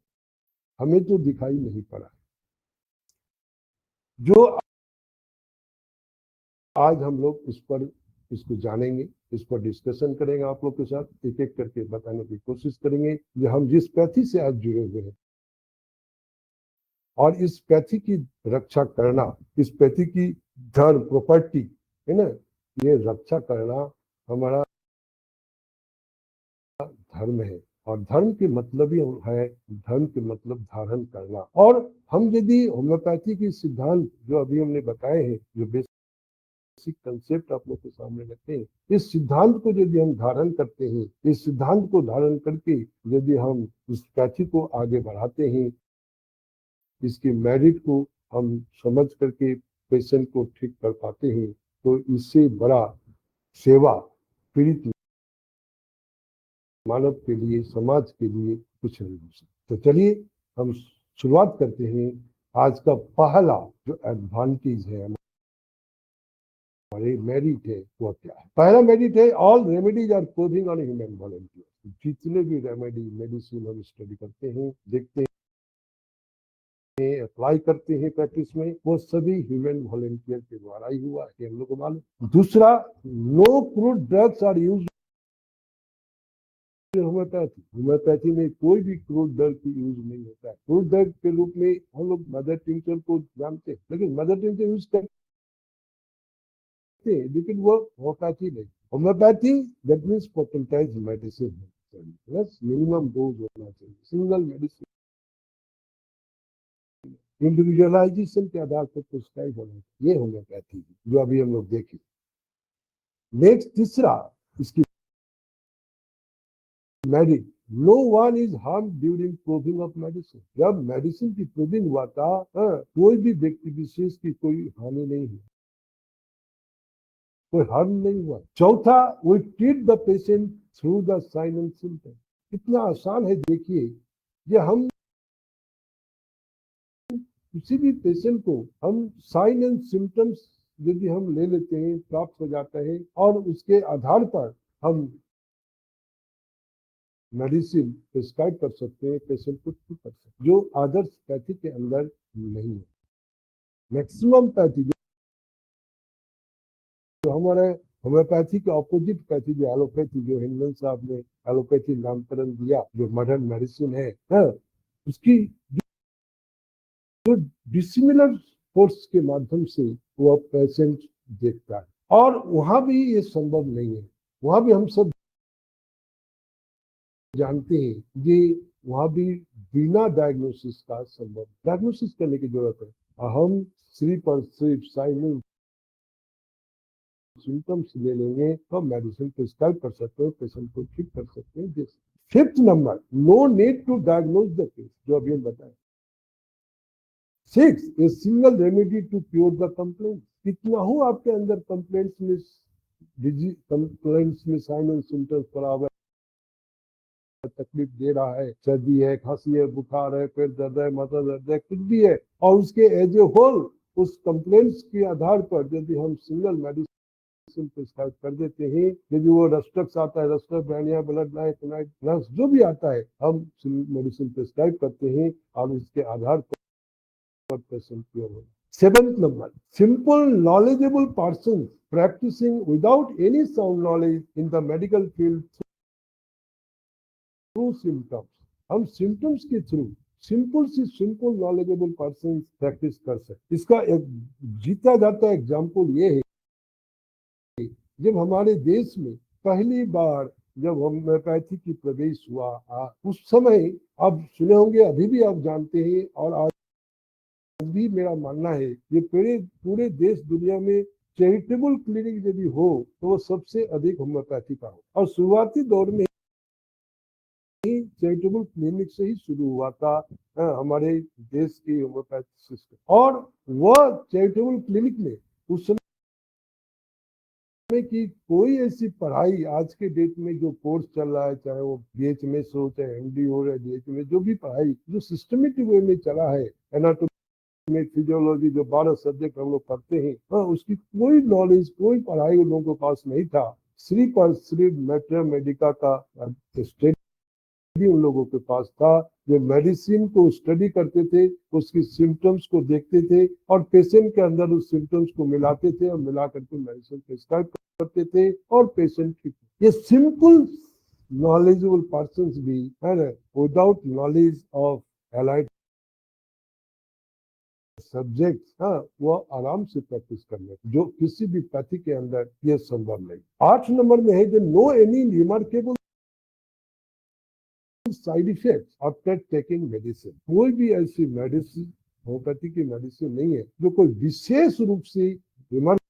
हमें तो दिखाई नहीं पड़ा। जो आज हम लोग इसको जानेंगे, इस पर डिस्कशन करेंगे, आप लोग के साथ एक एक करके बताने की कोशिश करेंगे कि हम जिस पैथी से आज जुड़े हुए हैं और इस पैथी की रक्षा करना, इस पैथी की धर्म प्रॉपर्टी है ना, ये रक्षा करना हमारा धर्म है। और धर्म के मतलब ही है, धर्म के मतलब धारण करना। और हम यदि होम्योपैथी के सिद्धांत जो अभी हमने बताए हैं, जो बेसिक कंसेप्ट आप लोग के सामने रखते हैं, इस सिद्धांत को यदि हम धारण करते हैं, इस सिद्धांत को धारण करके यदि हम इस पैथी को आगे बढ़ाते हैं, इसकी मेरिट को हम समझ करके पेशेंट को ठीक कर पाते हैं, तो इससे बड़ा सेवा पीड़ित मानव के लिए, समाज के लिए कुछ नहीं हो सकता। तो चलिए हम शुरुआत करते हैं। आज का पहला जो एडवांटेज है, हमारे मेरिट है, वो क्या है? पहला मेरिट है, all remedies are proving on human volunteer. जितने भी रेमेडी मेडिसिन हम स्टडी करते हैं, देखते हैं, अप्लाई करते हैं प्रैक्टिस में, वो सभी ह्यूमन वॉलंटियर के द्वारा ही हुआ है, हम लोग को मालूम। दूसरा, no crude drugs are use homeopathy में कोई भी क्रूड ड्रग की यूज नहीं होता है। क्रूड ड्रग के रूप में हम लोग मदर टिंचर को जानते हैं, लेकिन मदर टिंचर यूज करते हैं, लेकिन वो होम्योपैथी नहीं। Homeopathy that means potentise medicine plus minimum dose होना चाहिए, सिंगल मेडिसिन इंडिविजुअलाइजेशन के आधार पर प्रिस्क्राइब होना चाहिए। ये होम्योपैथी जो अभी हम लोग देखें। नेक्स्ट, तीसरा, इसकी merit, no one is harm during proving of medicine. जब मेडिसिन की प्रूविंग हुआ था, कोई भी व्यक्ति विशेष की कोई हानि नहीं हुई, कोई हार्म नहीं हुआ। चौथा, we treat the patient through the sign and symptom. कितना आसान है देखिए, ये हम किसी भी पेशेंट को हम साइन एंड सिम्टम्स यदि हम ले लेते हैं, प्राप्त हो जाता है और उसके आधार पर हम मेडिसिन प्रिस्क्राइब कर सकते हैं, पेशेंट को ठीक कर सकते हैं, जो आदर्श पैथी के अंदर नहीं है। मैक्सिमम पैथी जो हमारे होम्योपैथी के ऑपोजिट पैथी जो एलोपैथी, जो हिंदन साहब ने एलोपैथी नामकरण दिया, जो मॉडर्न मेडिसिन है, उसकी जो डिसिमिलर फोर्स के माध्यम से वो पेशेंट देखता है। और वहां भी ये संभव नहीं है, वहां भी हम सब जानते हैं कि वहां भी बिना डायग्नोसिस का संभव, डायग्नोसिस करने की जरूरत है। हम सिर्फ और सिर्फ साइन सिम्टम्स ले लेंगे तो मेडिसिन प्रिस्क्राइब कर सकते हैं, पेशेंट को ठीक कर सकते हैं। Fifth number, no need to diagnose the case, जो अभी हम बताएं। Six, a single remedy to cure the complaint. कितना हो आपके अंदर कंप्लेंट्स में साइन एंड सिम्टम्स पड़ा हुआ, तकलीफ दे रहा है, सर्दी है, खांसी है, बुखार है, पेट दर्द है, माथा दर्द है, कुछ भी है, और उसके एज ए होल उस कंप्लेंट्स के आधार पर यदि हम सिंगल मेडिसिन प्रिस्क्राइब कर देते हैं, यदि वो रस्टक्स आता है, रस्टक, ब्रैनिया, ब्लड नाइट, जो भी आता है, हम मेडिसिन प्रिस्क्राइब करते हैं और उसके आधार पर पेशेंट क्योर हो। Seventh number, simple knowledgeable person practicing without any sound knowledge in the medical field through symptoms। हम सिम्टम्स के थ्रू सिंपल से सिंपल नॉलेजेबल पर्सन प्रैक्टिस कर सकते। इसका एक जीता जाता एग्जाम्पल ये है, जब हमारे देश में पहली बार जब होम्योपैथी की प्रवेश हुआ, उस समय आप सुने होंगे, अभी भी आप जानते हैं, और आज भी मेरा मानना है ये पूरे देश दुनिया में चैरिटेबल क्लिनिक यदि हो तो वो सबसे अधिक होम्योपैथी का हो। और शुरुआती दौर में चैरिटेबल क्लिनिक से ही शुरू हुआ था हमारे देश की होम्योपैथी सिस्टम। और वह चैरिटेबल क्लिनिक में उस समय में कि कोई ऐसी पढ़ाई आज के डेट में जो कोर्स चल रहा है, चाहे वो बीएचएमएस हो, चाहे एमडी हो, या डीएचएमएस, जो भी पढ़ाई जो सिस्टमेटिक वे में चला है, एनाटॉमी में फिजियोलॉजी, जो 12 सब्जेक्ट हम लोग पढ़ते हैं, उसकी कोई नॉलेज, कोई पढ़ाई उन लोगों के पास नहीं था। सिर्फ और सिर्फ मैथमेटिका का स्टडी उन लोगों के पास था। जो मेडिसिन को स्टडी करते थे, उसकी सिम्टम्स को देखते थे और पेशेंट के अंदर उस सिम्टम्स को मिलाते थे और मिला करके मेडिसिन प्रिस्क्राइब करते थे और पेशेंट ठीक। ये सिंपल नॉलेजेबल पर्सन भी है ना, without knowledge of allied subject, वो आराम से प्रैक्टिस कर ले, जो किसी भी पैथी के अंदर ये संभव नहीं। 8 नंबर में है जो no any remarkable side effect after taking medicine. कोई भी ऐसी मेडिसिन, होम्योपैथी की मेडिसिन नहीं है जो कोई विशेष रूप से रिमार्केबल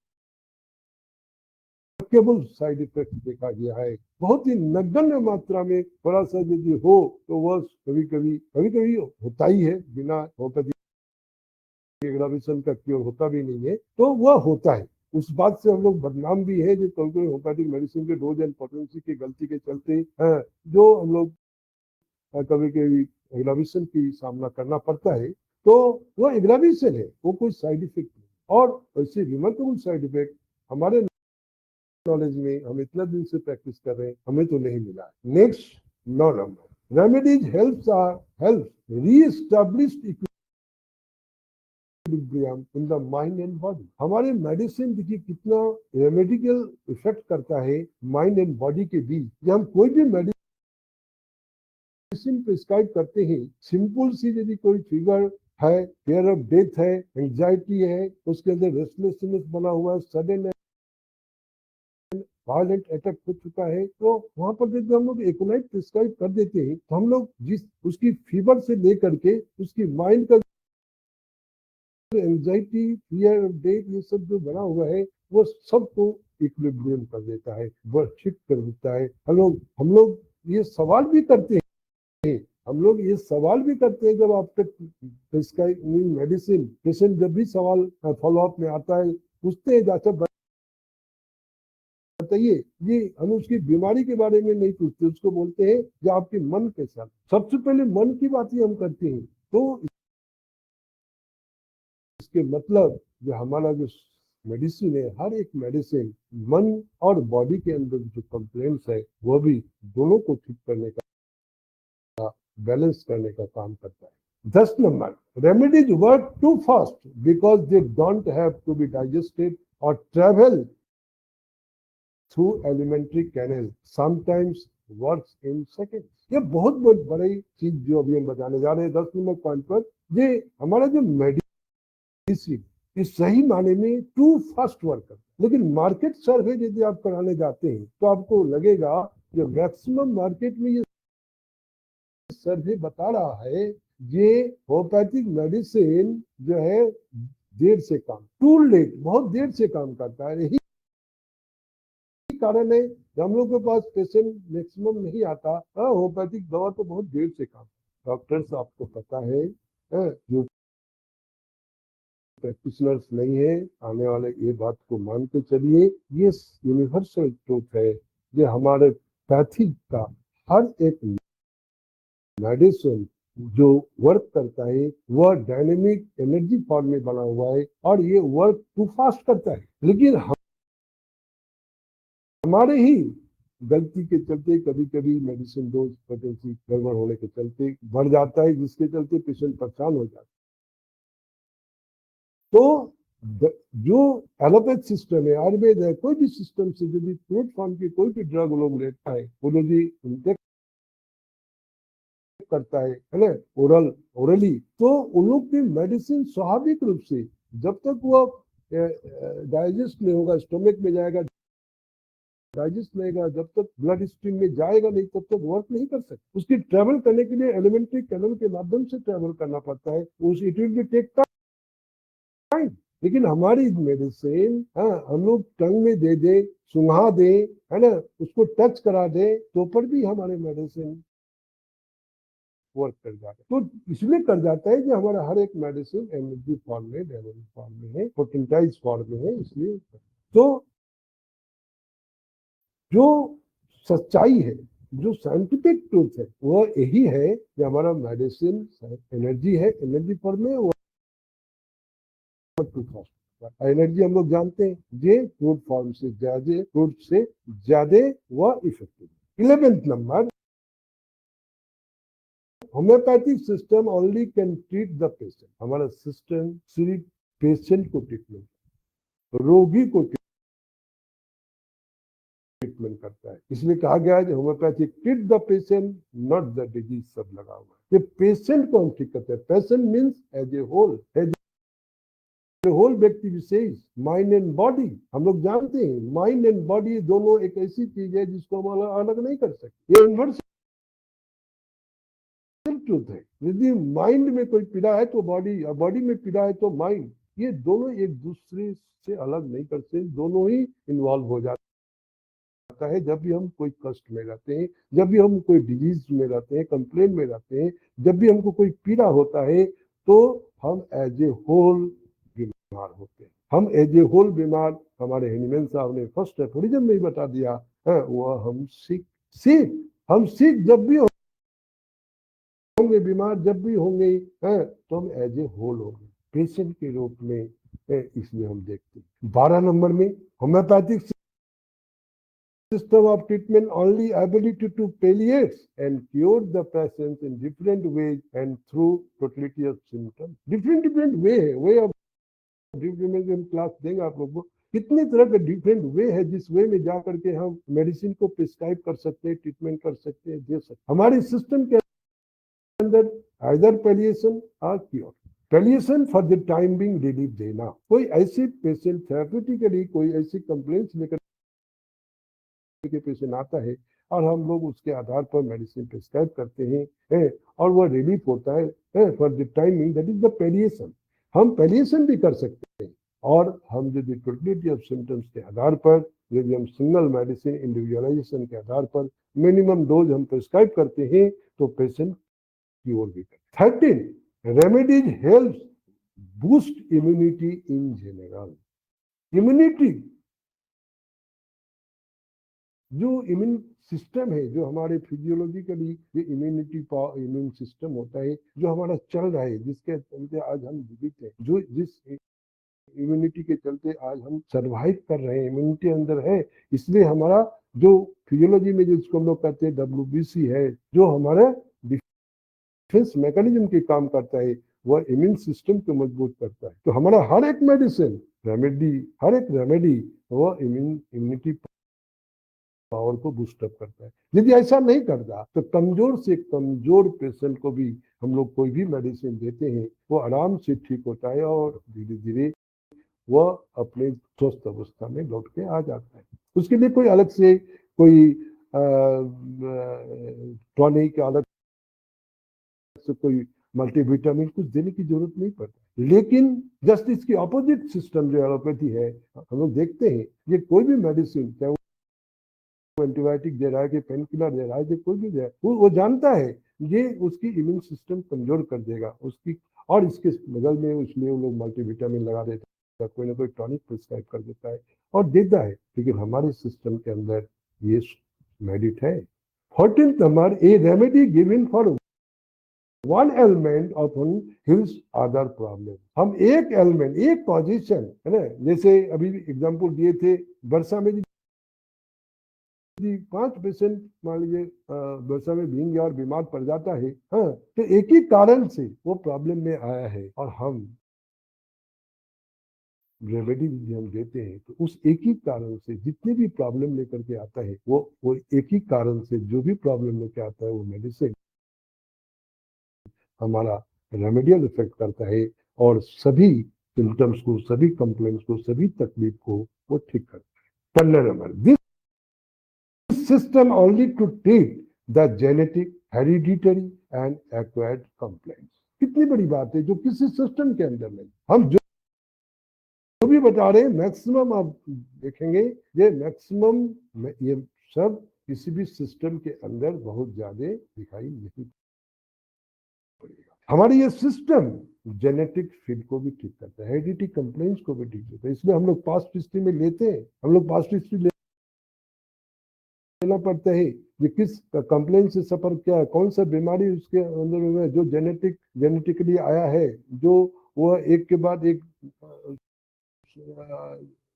साइड इफेक्ट देखा गया है। बहुत ही नगण्य मात्रा में थोड़ा सा यदि हो तो वह कभी कभी होता ही है, बिना होम्योपैथी एग्रावेशन का क्योर होता भी नहीं है, तो वह होता है। उस बात से हम लोग बदनाम भी है, जो कोई होम्योपैथिक मेडिसिन के डोज एंड पोटेंसी की गलती के चलते जो हम लोग कभी कभी एग्रावेशन की सामना करना पड़ता है, तो वो एग्रावेशन है, वो कोई साइड इफेक्ट नहीं। और ऐसे रिमार्केबल साइड इफेक्ट हमारे नॉलेज में, हम इतना दिन से प्रैक्टिस कर रहे हैं, हमें तो नहीं मिला है। Next 9 number, remedies help reestablished equilibrium in the mind and body. हमारे मेडिसिन देखिए कितना रेमेडिकल इफेक्ट करता है माइंड एंड बॉडी के बीच। जब हम कोई भी मेडिसिन प्रिस्क्राइब करते हैं, सिंपल सी यदि कोई फिगर है, फेयर ऑफ डेथ है, एंजाइटी है, उसके अंदर रेस्टलेसनेस बना हुआ है, सडन वायलेंट अटैक हो चुका है, तो वहां पर जब हम लोग एकोनाइट प्रिस्क्राइब कर देते हैं, तो हम लोग जिस उसकी फीवर से लेकर के उसकी माइंड का एंजाइटी, फियर ऑफ डेथ, ये सब जो बना हुआ है, वो सबको इक्विलिब्रियम कर देता है, वह ठीक कर देता है। हम लोग ये सवाल भी करते हैं, जब आपके प्रिस्क्राइबिंग मेडिसिन पेशेंट जब भी सवाल फॉलोअप में आता है, पूछते हैं डॉक्टर बताइए, ये हम उसकी बीमारी के बारे में नहीं पूछते, उसको बोलते हैं जो आपके मन के साथ, सबसे पहले मन की बात ही हम करते हैं। तो इसके मतलब जो हमारा जो मेडिसिन है, हर एक मेडिसिन मन और बॉडी के अंदर जो कंप्लेंट्स है, वो भी दोनों को ठीक करने का, बैलेंस करने का काम करता है। 10 number, remedies work too fast because they don't have to be digested और travel through alimentary canal, sometimes works in seconds. ये बहुत बड़ी चीज जो अभी हम बताने जा रहे हैं 10 नंबर पॉइंट पर, ये हमारा जो मेडिसिन इस सही माने में टू फास्ट वर्क करता है। लेकिन मार्केट सर्वे यदि आप कराने जाते हैं, तो आपको लगेगा जो मैक्सिमम मार्केट में ये सर्वे बता रहा है, ये होम्योपैथिक मेडिसिन जो है देर से काम, टू लेट, बहुत देर से काम करता है। यही कारण है हम लोग के पास पेशेंट मैक्सिमम नहीं आता, होम्योपैथिक दवा तो बहुत देर से काम। डॉक्टर्स आपको पता है, जो प्रैक्टिशनर्स नहीं है, आने वाले ये बात को मान के चलिए, ये यूनिवर्सल ट्रूथ है, ये हमारे पैथी का हर एक मेडिसिन जो वर्क करता है, वह डायनेमिक एनर्जी फॉर्म में बना हुआ है और ये वर्क टू फास्ट करता है। लेकिन हमारे ही गलती के चलते कभी कभी मेडिसिन डोज पोटेंसी गड़बड़ होने के चलते बढ़ जाता है, जिसके चलते पेशेंट परेशान हो जाता है। तो जो एलोपैथ सिस्टम है, आयुर्वेद है, कोई भी सिस्टम से यदि फ्लूइड फॉर्म की कोई भी ड्रग लोग लेता है, वो यदि इंटेक करता है ना, ओरली, तो उन लोग की मेडिसिन स्वाभाविक रूप से जब तक वो डाइजेस्ट नहीं होगा, स्टोमक में जाएगा, डाइजेस्ट नहीं होगा, जब तक ब्लड स्ट्रीम में जाएगा नहीं, तब तक वर्क नहीं कर सकता। उसकी ट्रेवल करने के लिए एलिमेंट्री कैनल के माध्यम से ट्रेवल करना पड़ता है, it will be take time. लेकिन हमारी मेडिसिन, हम लोग टंग में दे दे, सुंघा दे, है ना, उसको टच करा दे, तो पर भी हमारे मेडिसिन वर्क कर जाता है। तो इसलिए कर जाता है कि हमारा हर एक मेडिसिन एनर्जी फॉर्म में, डायनेमिक फॉर्म में है, पोटेंटाइज फॉर्म में है, इसलिए। तो जो सच्चाई है, जो साइंटिफिक ट्रूथ है, वो यही है कि हमारा मेडिसिन एनर्जी है, एनर्जी फॉर्म में वो एनर्जी हम लोग जानते हैं ये फ्रूट फॉर्म से ज्यादा, फ्रूट से ज्यादा वह effective. 11th number, homeopathic system only can treat the patient. हमारा सिस्टम सिर्फ पेशेंट को ट्रीटमेंट, रोगी को ट्रीटमेंट करता है। इसलिए कहा गया है homeopathy treat the patient not the disease, सब लगा हुआ है। ये पेशेंट को हम ठीक करते हैं। Patient means as a whole, as whole व्यक्ति विशेष, माइंड एंड बॉडी। हम लोग जानते हैं माइंड एंड बॉडी दोनों एक ऐसी चीज है जिसको हम अलग नहीं कर सकते। ये यूनिवर्सल ट्रूथ है। यदि माइंड में कोई पीड़ा है तो बॉडी, और बॉडी में पीड़ा है तो माइंड, ये दोनों एक दूसरे से अलग नहीं करते, दोनों ही इन्वॉल्व हो जाता है। जब भी हम कोई कष्ट में रहते हैं, जब भी हम कोई डिजीज में रहते हैं, कंप्लेन में रहते हैं, जब भी हमको कोई पीड़ा होता है, तो हम एज ए होल बीमार होते हैं। हम एज ए होल बीमार, हमारे हेनीमैन साहब ने फर्स्ट एफोरिज्म में ही बता दिया है, वह हम सिक हम सिक जब भी होंगे, बीमार जब भी होंगे हैं, तो हम एज ए होल होंगे, पेशेंट के रूप में इसमें हम देखते हैं। 12 नंबर में, homeopathic system of treatment only ability to palliate and cure the patients in different ways and through totality of symptoms। different way है, way of treatment क्लास देंगे आप लोगों को। कितने तरह के डिफरेंट वे है जिस वे में जा करके हम मेडिसिन को प्रिस्क्राइब कर सकते हैं, ट्रीटमेंट कर सकते हैं, दे सकते हैं। हमारे सिस्टम के अंदर आइदर पैलिएशन और cure. Palliation for the time being relief देना। कोई ऐसी पेशेंट थेरेप्यूटिकली कोई ऐसी कंप्लेंट्स लेकर के पेशेंट आता है और हम लोग उसके आधार पर मेडिसिन प्रिस्क्राइब करते हैं और वह रिलीफ होता है for the timing, that is the palliation. हम पैलिएशन भी कर सकते हैं। और हम यदि टोटलिटी ऑफ सिम्टम्स के आधार पर, यदि हम सिंगल मेडिसिन इंडिविजुअलाइजेशन के आधार पर मिनिमम डोज हम प्रिस्क्राइब करते हैं तो पेशेंट की ओर भी करते हैं। 13, remedies help boost immunity in general. Immunity, जो इम्यून सिस्टम है, जो हमारे फिजियोलॉजिकली ये इम्यूनिटी इम्यून सिस्टम होता है जो हमारा चल रहा है, जिसके चलते आज हम जीवित हैं, जो जिस इम्यूनिटी के चलते आज हम सरवाइव कर रहे हैं, इम्यूनिटी अंदर है। इसलिए हमारा जो फिजियोलॉजी में जिसको हम लोग कहते हैं WBC है, जो हमारा डिफेंस मैकेनिज्म के काम करता है, वह इम्यून सिस्टम को मजबूत करता है। तो हमारा हर एक मेडिसिन, रेमेडी, हर एक रेमेडी वो इम्यूनिटी पावर को बूस्टअप करता है। यदि ऐसा नहीं करता तो कमजोर से कमजोर पेशेंट को भी हम लोग कोई भी मेडिसिन देते हैं, वो आराम से ठीक होता है और धीरे धीरे वह अपने स्वस्थ अवस्था में लौट के आ जाता है। उसके लिए कोई अलग से कोई टॉनिक, अलग से कोई मल्टीविटामिन कुछ देने की जरूरत नहीं पड़ती। लेकिन जस्ट इसकी ऑपोजिट सिस्टम जो एलोपैथी है, हम लोग देखते हैं ये कोई भी मेडिसिन, चाहे एंटीबायोटिक दे रहा है कि पेन किलर दे रहा है, कोई भी दे रहा है, वो जानता है ये उसकी इम्यून सिस्टम कमजोर कर देगा उसकी। और इसके बगल में उसमें वो लोग मल्टीविटामिन लगा देता है, कोई ना कोई टॉनिक प्रिस्क्राइब कर देता है और देता है। लेकिन हमारे सिस्टम के अंदर ये मेडिट है। 14th number, A remedy given for one element often hills other problem. हम एक एलिमेंट, एक पोजीशन है ना, जैसे अभी एग्जांपल दिए थे, वर्षा में 5 पेशेंट मान लीजिए वर्षा में भीग गया और बीमार पड़ जाता है, हाँ, तो एक ही कारण से वो प्रॉब्लम में आया है और हम रेमेडी हम देते हैं तो उस एक ही कारण से जितने भी प्रॉब्लम लेकर के आता है, वो एक ही कारण से जो भी प्रॉब्लम लेकर आता है, वो मेडिसिन हमारा रेमेडियल इफेक्ट करता है और सभी सिम्टम्स को, सभी कंप्लेंट्स को, सभी तकलीफ को वो ठीक करता है। 15 number, this system only to treat the genetic, hereditary and acquired complaints। कितनी बड़ी बात है जो किसी सिस्टम के अंदर नहीं। हम जो भी बता रहे हैं मैक्सिमम आप देखेंगे, ये मैक्सिमम ये सब किसी भी सिस्टम के अंदर बहुत ज्यादा दिखाई नहीं पड़ेगा। हमारे ये सिस्टम जेनेटिक फील्ड को भी ठीक करता है, हेरिडिटी कंप्लेंट्स को भी ठीक करता है। इसमें हम लोग पास्ट हिस्ट्री में लेते हैं, हम लोग पास्ट हिस्ट्री जानना पड़ता है कि किस कंप्लेन से सफर किया, कौन सा बीमारी उसके अंदर में जो जेनेटिकली आया है, जो वह एक के बाद एक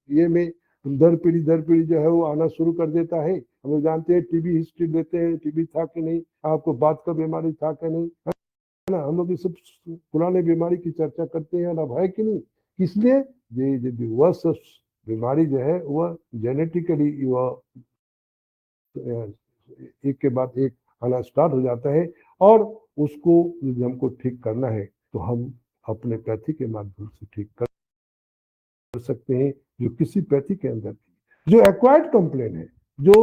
ये में दर पीढ़ी जो है वो आना शुरू कर देता है। हम लोग जानते हैं, टीबी हिस्ट्री देते हैं, टीबी था कि नहीं, आपको बात का बीमारी था कि नहीं, है ना। हम लोग ये सब पुराने बीमारी की चर्चा करते हैं, अब है कि नहीं। इसलिए ये वह सब बीमारी जो है वह जेनेटिकली वह एक के बाद एक आना स्टार्ट हो जाता है, और उसको यदि हमको ठीक करना है तो हम अपने पैथी के माध्यम से ठीक कर सकते हैं, जो किसी पैथी के अंदर थी। जो एक्वायर्ड कंप्लेन है, जो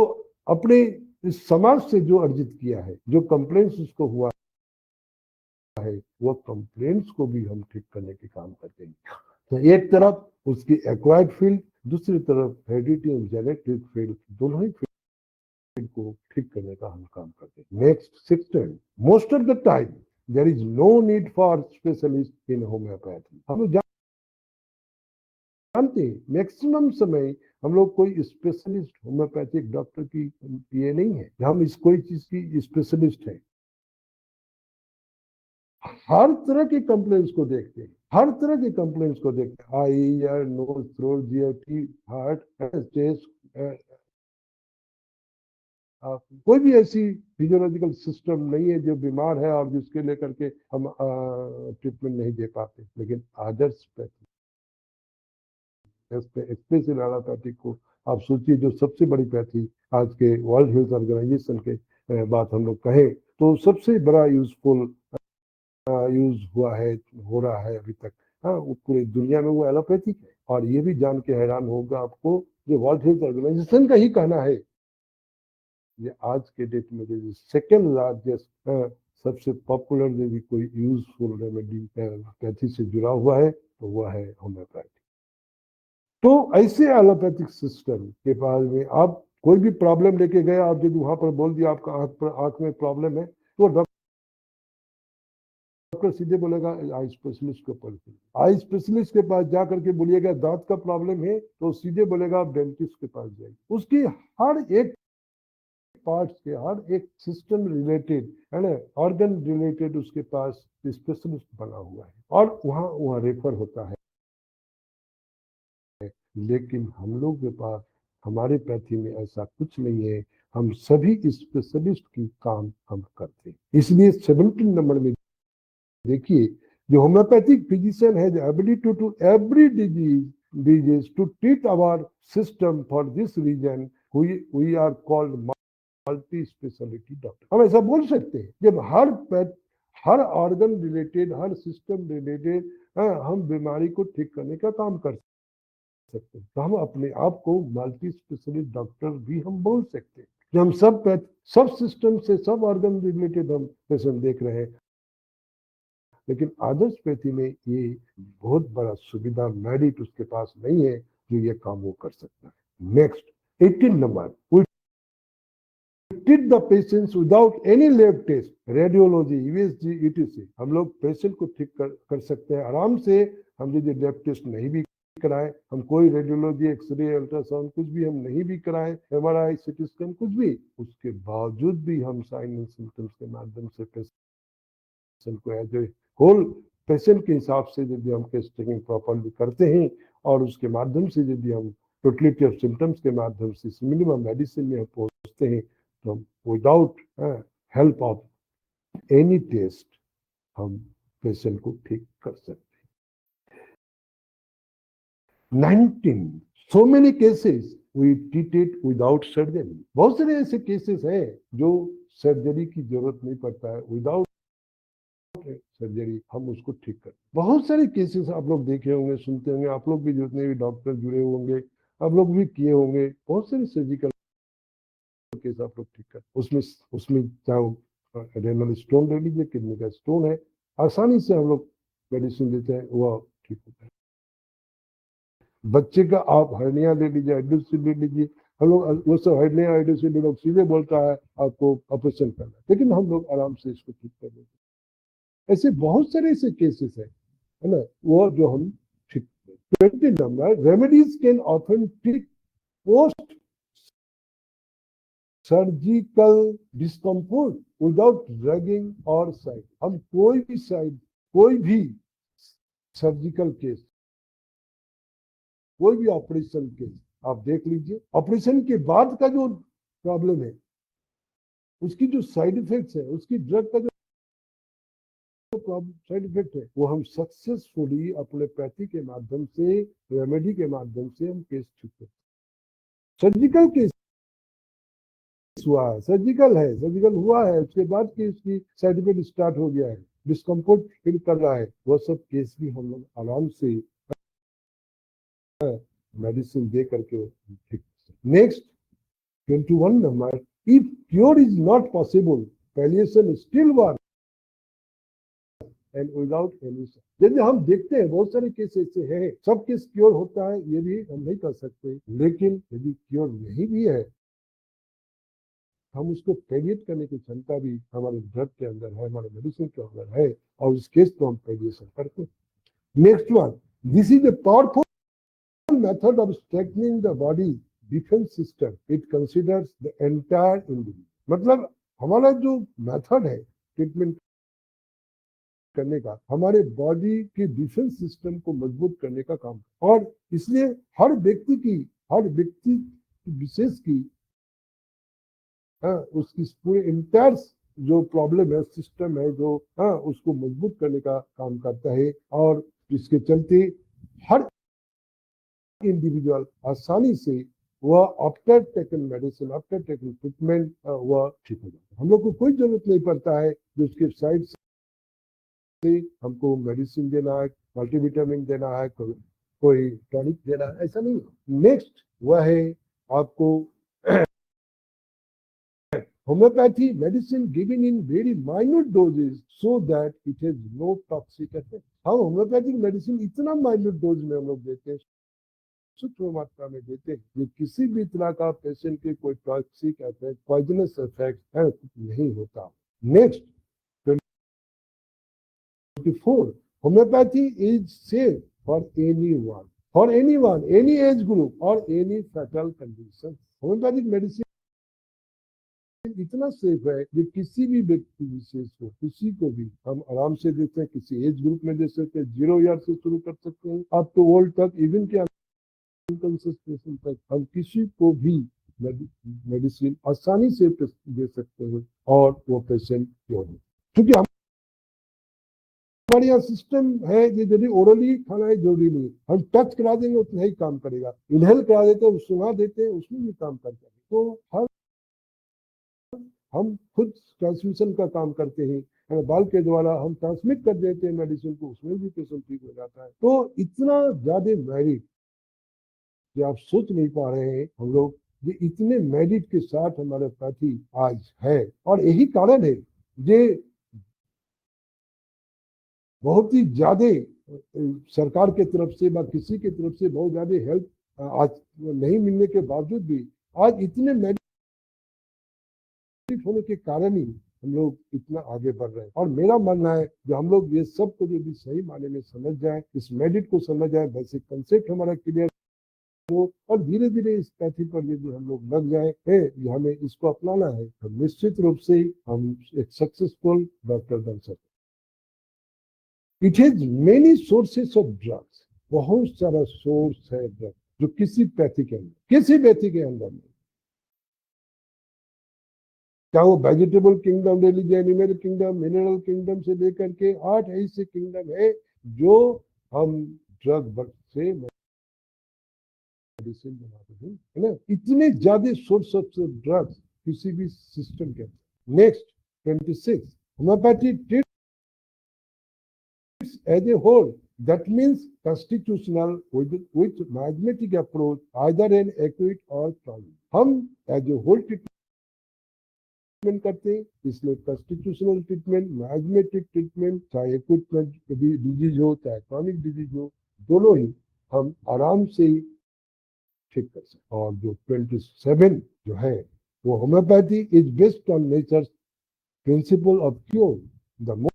अपने इस समाज से जो अर्जित किया है, जो कंप्लेंट्स उसको हुआ है, वो कंप्लेंट्स को भी हम ठीक करने के काम करते हैं। तो एक तरफ उसकी एक्वायर्ड फील्ड, दूसरी तरफ हेरिडिटी और जेनेटिक फील्ड, दोनों ही फील्ड को ठीक करने का हम काम करते हैं। Next 6 most of the time there is no need for specialist in homeopathy. हम लोग जानते हैं मैक्सिमम समय हम लोग कोई स्पेशलिस्ट होम्योपैथिक डॉक्टर की ये नहीं है, हम इस कोई चीज की स्पेशलिस्ट है। हर तरह की कंप्लेंट्स को देखते हैं, हर तरह की कंप्लेंट्स को देखते हैं, eye, ear, nose, throat, GIT, heart, chest, कोई भी ऐसी फिजियोलॉजिकल सिस्टम नहीं है जो बीमार है और जिसके लेकर के हम ट्रीटमेंट नहीं दे पाते। लेकिन आदर्श स्पेशल एलोपैथिक को आप सोचिए, जो सबसे बड़ी पैथी आज के वर्ल्ड हेल्थ ऑर्गेनाइजेशन के बात हम लोग कहें तो सबसे बड़ा यूजफुल यूज हुआ है, हो रहा है अभी तक, हाँ, पूरी दुनिया में वो एलोपैथिक है। और ये भी जान के हैरान होगा आपको, ये वर्ल्ड हेल्थ ऑर्गेनाइजेशन का ही कहना है, ये आज के डेट में जो सेकेंड लार्जेस्ट सबसे पॉपुलर यदि कोई यूजफुल रेमेडी पैथी से जुड़ा हुआ है तो वह है होम्योपैथी। तो ऐसे एलोपैथिक सिस्टम के पास में आप कोई भी प्रॉब्लम लेके गए, आप यदि वहां पर बोल दिया आपका आंख में प्रॉब्लम है, तो डॉक्टर सीधे बोलेगा आई स्पेशलिस्ट के पास, आई स्पेशलिस्ट के पास जाकर के बोलिएगा दांत का प्रॉब्लम है तो सीधे बोलेगा आप डेंटिस्ट के पास जाइए। उसकी हर एक पार्ट्स के, हर एक सिस्टम रिलेटेड है ना, ऑर्गन रिलेटेड उसके पास स्पेशलिस्ट बना हुआ है और वहाँ रेफर होता है। लेकिन हम लोग के पास, हमारे पैथी में ऐसा कुछ नहीं है, हम सभी स्पेशलिस्ट की काम हम करते हैं। इसलिए 17 नंबर में देखिए, जो होम्योपैथिक फिजिशियन है the ability to every disease to treat our system for this reason we are called multi speciality doctor. हम ऐसा बोल सकते हैं, जब हर ऑर्गन रिलेटेड, हर सिस्टम रिलेटेड हम बीमारी को ठीक करने का काम कर सकते हैं, तो हम अपने आप को मल्टी स्पेशलिस्ट डॉक्टर भी हम बोल सकते हैं। जो हम सब सिस्टम से, सब ऑर्गन रिलेटेड हम पेशेंट देख रहे हैं। लेकिन आदर्श पैथी में ये बहुत बड़ा सुविधा, मेरिट उसके पास नहीं है जो ये काम वो कर सकता है। Next 18 number, we treat the patients without any lab test, radiology, USG, ETC. हम लोग पेशेंट को ठीक कर सकते हैं आराम से। हम यदि लैब टेस्ट नहीं भी कराए, हम कोई रेडियोलॉजी, एक्सरे, अल्ट्रासाउंड कुछ भी हम नहीं भी कराए, एमआरआई, सीटी स्कैन कुछ भी, उसके बावजूद भी हम साइन एंड सिम्टम्स के माध्यम से पेशेंट को एज ए होल पेशेंट के हिसाब से यदि हम केस टेकिंग प्रॉपरली करते हैं और उसके माध्यम से यदि हम टोटलिटी ऑफ सिम्टम्स के माध्यम से मिनिमम मेडिसिन में हम पहुंचते हैं, तो हम without help of any test हम पेशेंट को ठीक कर सकते हैं। 19 so many cases we treated without surgery। बहुत सारे ऐसे केसेस हैं जो सर्जरी की जरूरत नहीं पड़ता है, विदाउट सर्जरी हम उसको ठीक कर। बहुत सारे केसेस आप लोग देखे होंगे, सुनते होंगे, आप लोग भी जितने भी डॉक्टर जुड़े होंगे आप लोग भी किए होंगे, बहुत सारे सर्जिकल केस आप लोग ठीक कर। उसमें चाहे रेनल स्टोन ले लीजिए, किडनी का स्टोन है, आसानी से हम लोग मेडिसिन देते हैं, वह ठीक होता है। बच्चे का आप हर्निया ले लीजिए, हाइड्रोसिल ले लीजिए, हम लोग वो सब हर्निया, हाइड्रोसिल लोग सीधे बोलता है आपको ऑपरेशन करना, लेकिन हम लोग आराम से इसको ठीक कर देते हैं। ऐसे बहुत सारे ऐसे केसेस है ना, वो जो हम ठीक। 20 number, remedies can often treat post surgical discomfort without drugging और साइड। हम कोई भी सर्जिकल केस, कोई भी ऑपरेशन केस आप देख लीजिए, ऑपरेशन के बाद का जो प्रॉब्लम है, उसकी जो साइड इफेक्ट्स है, उसकी ड्रग का जो साइड इफेक्ट है, वो हम सक्सेसफुली अपने पैथी के माध्यम से, रेमेडी के माध्यम से हम केस ठीक करते हैं। सर्जिकल केस हुआ है, सर्जिकल हुआ है, उसके बाद की उसकी साइड इफेक्ट स्टार्ट हो गया है, डिस्कम्फर्ट फील कर रहा है, वो सब केस भी हम लोग आराम से मेडिसिन दे करके ठीक। Next 21 number, if cure is not possible, palliation still work and without any. जैसे हम देखते हैं बहुत सारे केस ऐसे हैं, सब केस क्योर होता है ये भी हम नहीं कर सकते, लेकिन यदि क्योर नहीं भी है, हम उसको पैलिएट करने की क्षमता भी हमारे ड्रग के अंदर है, हमारे मेडिसिन के अंदर है, और उस केस को हम पैलिएशन करते हैं। Next one, this is a powerful method of strengthening the body defense system. It considers the entire individual. मतलब हमारा जो मेथड है ट्रीटमेंट करने का, हमारे बॉडी के डिफेंस सिस्टम को मजबूत करने का काम, और इसलिए हर व्यक्ति विशेष की उसकी पूरे इंटायर जो प्रॉब्लम है, सिस्टम है, जो उसको मजबूत करने का काम करता है, और इसके चलते हर इंडिविजुअल आसानी से वह after taken medicine, after taken treatment वह ठीक हो जाता है। हम लोग को कोई जरूरत नहीं पड़ता है जो उसके साइड से हमको मेडिसिन देना है, मल्टीविटामिन देना है, कोई टॉनिक देना है, ऐसा नहीं। नेक्स्ट वह है आपको homeopathy medicine given in very minute doses so that it has no toxic effect. हम होम्योपैथिक मेडिसिन इतना माइन्यूट डोज में हम लोग देते हैं, सूक्ष्म मात्रा में देते हैं, कि किसी भी तरह का पेशेंट के कोई टॉक्सिक इफेक्ट, पॉइजनस इफेक्ट नहीं होता। Next 24, homoeopathy is safe for anyone, any age group और any fatal condition. Homoeopathic medicine इतना सेफ है कि किसी भी व्यक्ति विशेष को, किसी को भी हम आराम से देते हैं, किसी एज ग्रुप में दे सकते हैं, 0 ईयर से शुरू कर सकते हैं अप टू ओल्ड तक, इवन के अनकॉन्शियस पेशेंट तक, हम किसी को भी मेडिसिन आसानी से दे सकते हैं और वो पेशेंट क्योर हो। क्योंकि हमारे यहाँ सिस्टम है, ये यदि ओरली खाना है जरूरी नहीं, हम टच करा देंगे उतना ही काम करेगा, इनहेल करा देते हैं, सुना देते हैं, उसमें भी काम करता है। तो हर हम खुद ट्रांसमिशन का काम करते हैं, बाल के द्वारा हम ट्रांसमिट कर देते हैं मेडिसिन को, उसमें भी पेशेंट ठीक हो जाता है। तो इतना ज्यादा मेरिट जो आप सोच नहीं पा रहे हैं, हम लोग ये इतने मेरिट के साथ हमारे पैथी आज है, और यही कारण है ये बहुत ही ज्यादा सरकार के तरफ से या किसी की तरफ से बहुत ज्यादा हेल्प आज नहीं मिलने के बावजूद भी आज इतने मेरिट होने के कारण ही हम लोग इतना आगे बढ़ रहे हैं। और मेरा मानना है जो हम लोग ये सब को यदि सही मायने में समझ जाए, इस मेरिट को समझ जाए, बेसिक कंसेप्ट हमारा क्लियर हो, और धीरे धीरे इस पैथी पर यदि हम लोग लग जाए, हमें इसको अपनाना है, तो निश्चित रूप से हम एक सक्सेसफुल डॉक्टर बन सकते। It has many sources of drugs, बहुत सारा सोर्स है ड्रग जो किसी पैथी के अंदर में, क्या वो वेजिटेबल किंगडम ले लीजिए, एनिमल किंगडम, मिनरल किंगडम से लेकर के 8 ऐसे किंगडम है जो हम ड्रग से मेडिसिन बनाते हैं, है ना। इतने ज्यादा सोर्स ऑफ ड्रग्स किसी भी सिस्टम के अंदर। Next 26, homeopathy treats as a whole, that means constitutional with magnetic approach, either an acute or chronic. हम as a whole ट्रीटमेंट करते हैं, इसलिए कॉन्स्टिट्यूशनल ट्रीटमेंट, मैग्नेटिक ट्रीटमेंट, चाहे एक्यूट डिजीज हो चाहे क्रॉनिक डिजीज हो, दोनों ही हम आराम से ही ठीक कर सकते। और जो 27 जो है वो homeopathy is based on nature principle of cure, the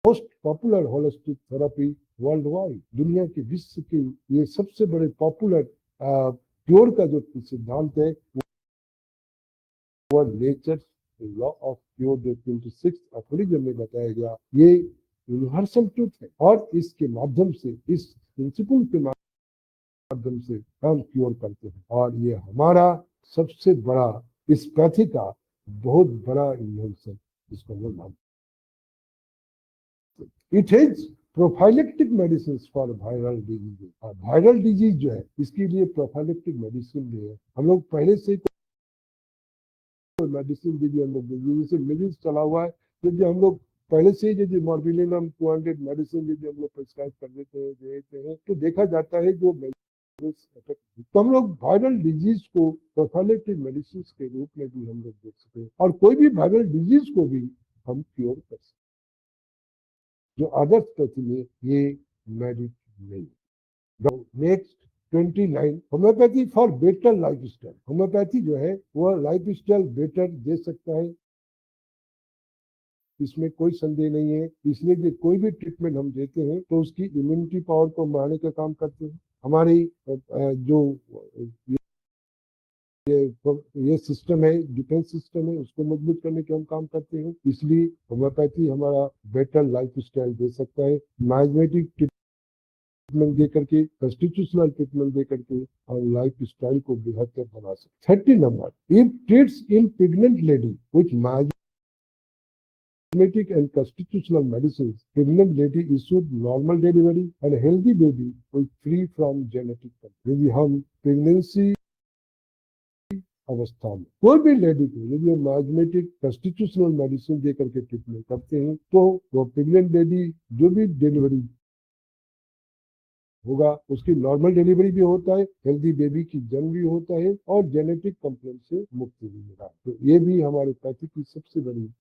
most popular holistic therapy world wide. दुनिया की विश्व की ये सबसे बड़े पॉपुलर क्योर का जो सिद्धांत है और नेचर लॉ ऑफ क्योर जो 26 अफोरिज्म में बताया गया, ये यूनिवर्सल ट्रूथ है और इसके माध्यम से, इस प्रिंसिपल के माध्यम से हम क्योर करते हैं। और ये हमारा सबसे बड़ा, इस पैथी का बहुत बड़ा इन्वेंशन, इसको हम मानते हैं। It is prophylactic medicine for viral disease. Viral disease जो है, इसके लिए प्रोफाइलेक्टिक मेडिसिन भी है। हम लोग पहले से मेडिसिन दीजिए, हम लोग जैसे मिलिस चला हुआ है, यदि हम लोग पहले से ही यदि मॉर्बिलिनम 200 मेडिसिन यदि हम लोग प्रिस्क्राइब कर देते हैं तो देखा जाता है जो तो हम लोग वायरल डिजीज को प्रोफाइलेक्टिक मेडिसिन के रूप में भी हम लोग देख सकते हैं और कोई भी वायरल डिजीज को भी हम क्योर कर सकते हैं, जो अदर्स प्रति में ये मेरिट नहीं। Next 29 homeopathy for better life style. Homeopathy जो है वह लाइफ स्टाइल बेटर दे सकता है, इसमें कोई संदेह नहीं है। इसलिए कि कोई भी ट्रीटमेंट हम देते हैं तो उसकी इम्यूनिटी पावर को बढ़ाने का काम करते हैं। हमारी जो ये सिस्टम है, डिफेंस सिस्टम है, उसको मजबूत करने के हम काम करते हैं। इसलिए होम्योपैथी हमारा बेटर लाइफ स्टाइल दे सकता है, माइग्मेटिक ट्रीटमेंट दे करके, कॉन्स्टिट्यूशनल ट्रीटमेंट दे करके और लाइफ स्टाइल को बेहतर बना सकते। 30 number, if treats in pregnant lady with cosmetic and constitutional medicines, pregnant lady issued normal delivery and healthy baby will free from genetic conflict। यदि हम प्रेगनेंसी अवस्था में कोई भी लेडी को यदि हम कॉस्मेटिक कॉन्स्टिट्यूशनल मेडिसिन दे करके ट्रीटमेंट करते हैं तो वो प्रेग्नेंट लेडी जो भी डिलीवरी होगा उसकी नॉर्मल डिलीवरी भी होता है, हेल्दी बेबी की जन्म भी होता है और जेनेटिक कंप्लेंट से मुक्ति भी मिला। तो ये भी हमारे पैथी की सबसे बड़ी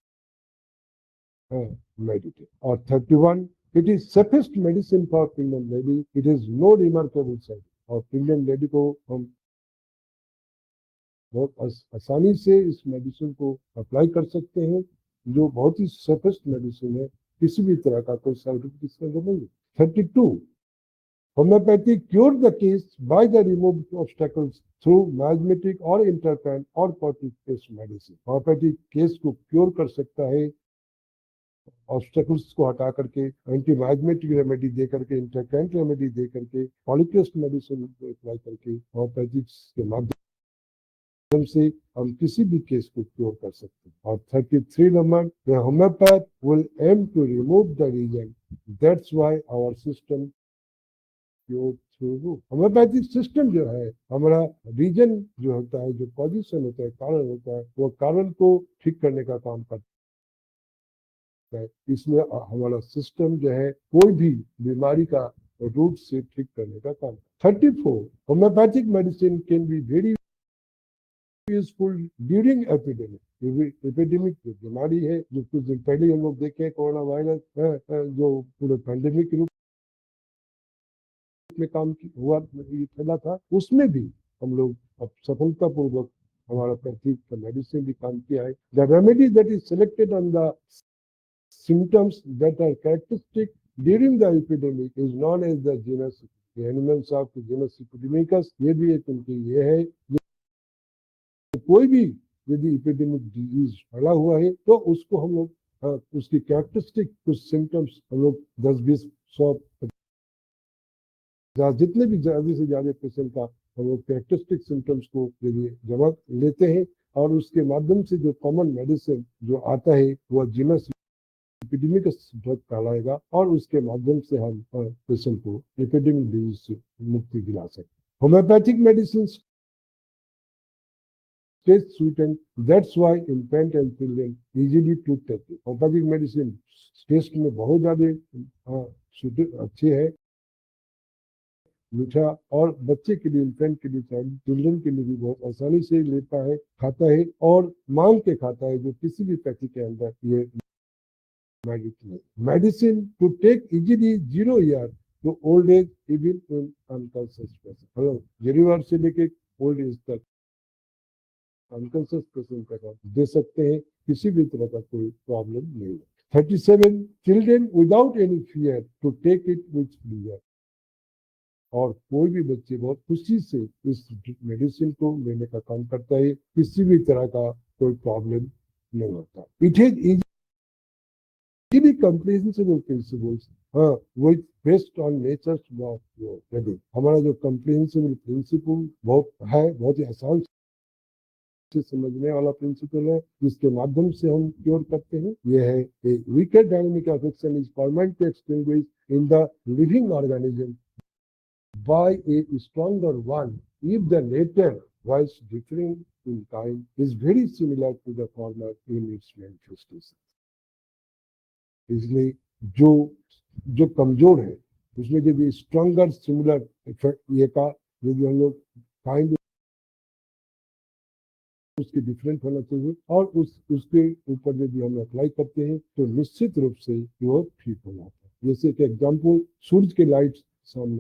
मेडिटेट। और 31, it is safest medicine for pregnant lady, it is no remarkable side. और प्रेग्नेंट लेडी को हम बहुत आसानी से इस मेडिसिन को अप्लाई कर सकते हैं, जो बहुत ही सेफेस्ट मेडिसिन है, किसी भी तरह का कोई साइड इफेक्ट इसका नहीं है। 32, homoeopathy cure the case by the remove obstacles through मैग्मेटिक और इंटरपेन और कॉर्टिकोस्टेरॉइड मेडिसिन। होम्योपैथी केस को क्योर कर सकता है ऑब्स्टेकल्स को हटा करके, एंटी माइग्मेटिक रेमेडी दे करके, इंटरकरेंट रेमेडी दे करके, पॉलीक्रेस्ट मेडिसिन अप्लाई करके, होम्योपैथिक्स के माध्यम से हम किसी भी केस को क्योर कर सकते हैं। और 33 number, the homeopath will aim to remove the reason, that's why our system cure through root. Homeopathic system जो है हमारा रीजन जो होता है, जो पोजिशन होता है, कारण होता है, वो कारण को ठीक करने का काम करता है। इसमें हमारा सिस्टम जो है कोई भी बीमारी का रूट से ठीक करने का काम। 34, homeopathic medicine can be very useful during epidemic. Epidemic जो बीमारी है, जो कुछ दिन पहले हम लोग देखे कोरोना वायरस जो पूरे पैंडेमिक के रूप में काम हुआ, फैला था, उसमें भी हम लोग अब सफलतापूर्वक हमारा पैथी का मेडिसिन भी काम किया है। The remedy that is selected on the symptoms that are characteristic during the epidemic is known as the genus, the animals of the genus epidemicus। ये भी एक उनकी ये है, कोई भी यदि एपिडेमिक डिजीज फैला हुआ है तो उसको हम लोग उसकी कैरेक्टरिस्टिक कुछ सिम्टम्स हम लोग 10, 20, 100, जितने भी ज्यादा से ज्यादा पेशेंट का हम लोग कैरेक्टरिस्टिक सिम्टम्स को यदि जमा लेते हैं और उसके माध्यम से जो कॉमन मेडिसिन जो आता है वह जीनस एपिडेमिक ड्रग कहलाएगा और उसके माध्यम से हम पेशेंट को एपिडेमिक डिजीज से मुक्ति दिला सकते। Homeopathic medicine taste sweetened, that's why infant and children easily to take it. Homeopathic medicine taste में बहुत ज्यादा अच्छे है, मीठा, और बच्चे के लिए, इन्फेंट के लिए, चिल्ड्रन के लिए भी बहुत आसानी से लेता है, खाता है और मांग के खाता है, जो किसी भी पैथी के अंदर ये medicine to take easily 0 year to old age even in unconscious patient. Hello, 0 year से लेके ओल्ड एज तक अनकॉन्शियस पेशेंट तक आप दे सकते हैं, किसी भी तरह का कोई प्रॉब्लम नहीं है। 37, children without any fear to take it with pleasure. और कोई भी बच्चे बहुत खुशी से इस मेडिसिन को लेने का काम करता है, किसी भी तरह का कोई प्रॉब्लम नहीं होता। इट इज इजीली कंप्रिहेंसिबल प्रिंसिपल्स, हाँ, वो based on natures of wedding. हमारा जो कंप्रिहेंसिबल प्रिंसिपल बहुत ही आसान से समझने वाला प्रिंसिपल है, जिसके माध्यम से हम क्योर करते हैं। यह है a weaker dynamic affection is permanently extinguished in the living organism by a stronger one if the latter, whilst differing in kind, is very similar to the former in its manifestation। इसलिए जो जो कमजोर है उसमें यदि स्ट्रॉन्गर सिमिलर इफेक्ट ये का यदि हम लोग काइंड उसकी डिफरेंट होना चाहिए और उसके ऊपर यदि हम अप्लाई करते हैं तो निश्चित रूप से वो ठीक हो जाता है। जैसे कि एग्जाम्पल, सूरज के लाइट सामने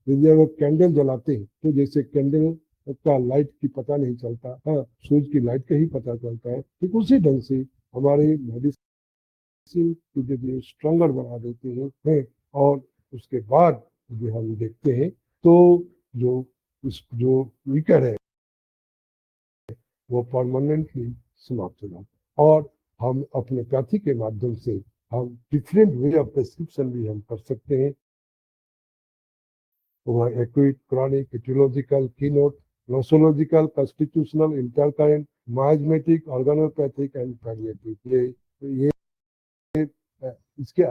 यदि हम कैंडल जलाते हैं तो जैसे कैंडल का लाइट की पता नहीं चलता, हाँ, सूरज की लाइट का ही पता चलता है। ठीक उसी ढंग से हमारे मेडिसिन को यदि स्ट्रॉन्गर बना देते हैं और उसके बाद यदि हम देखते हैं तो जो वीकर है वो परमानेंटली समाप्त हो जाता है। और हम अपने पैथी के माध्यम से हम डिफरेंट वे ऑफ प्रेस्क्रिप्शन भी हम कर सकते हैं। वह acute, chronic, aetiological, keynote, nosological, constitutional, इंटरकाइंड, माइजमेटिक, ऑर्गेनोपैथिक एंड पैलिएटिव, ये इसके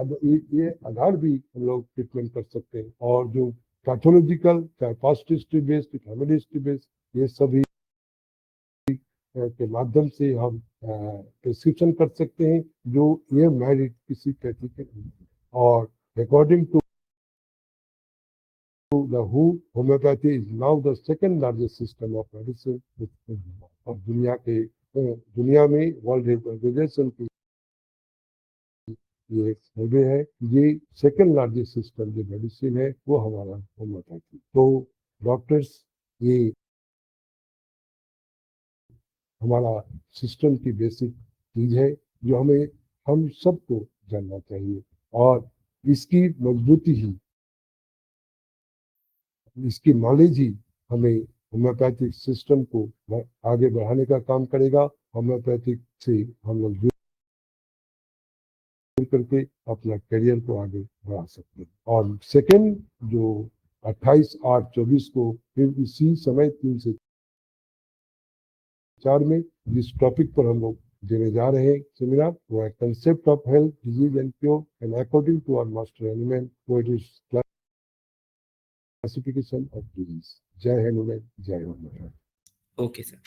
ये आधार भी हम लोग ट्रीटमेंट कर सकते हैं। और जो पैथोलॉजिकल, चाहे past history based, family history based, ये सभी के माध्यम से हम प्रिस्क्रिप्शन कर सकते हैं जो ये मैरिड किसी पैथी के। और according to the WHO, homeopathy is now the second largest system of medicine। और दुनिया में वर्ल्ड हेल्थ ऑर्गेनाइजेशन की ये सर्वे है, ये सेकंड लार्जेस्ट सिस्टम जो मेडिसिन है वो हमारा होम्योपैथी। तो डॉक्टर्स, ये हमारा सिस्टम की बेसिक चीज है जो हम सबको जानना चाहिए और इसकी मजबूती ही, इसकी नॉलेज ही हमें होम्योपैथिक सिस्टम को आगे बढ़ाने का काम करेगा। होम्योपैथिक से हम लोग जुड़ करके अपना करियर को आगे बढ़ा सकते हैं। और सेकंड जो 28/8/24 को फिर इसी समय 3 से 4 में जिस टॉपिक पर हम लोग देने जा रहे हैं सेमिनार, वो है concept of health, disease and cure and according to our master animal poetics classification of disease. जय हनुमान, जय हनुमान। ओके सर,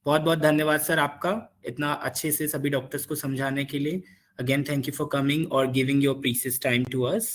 बहुत बहुत धन्यवाद सर आपका इतना अच्छे से सभी डॉक्टर्स को समझाने के लिए। Again thank you for coming और giving your precious time to us.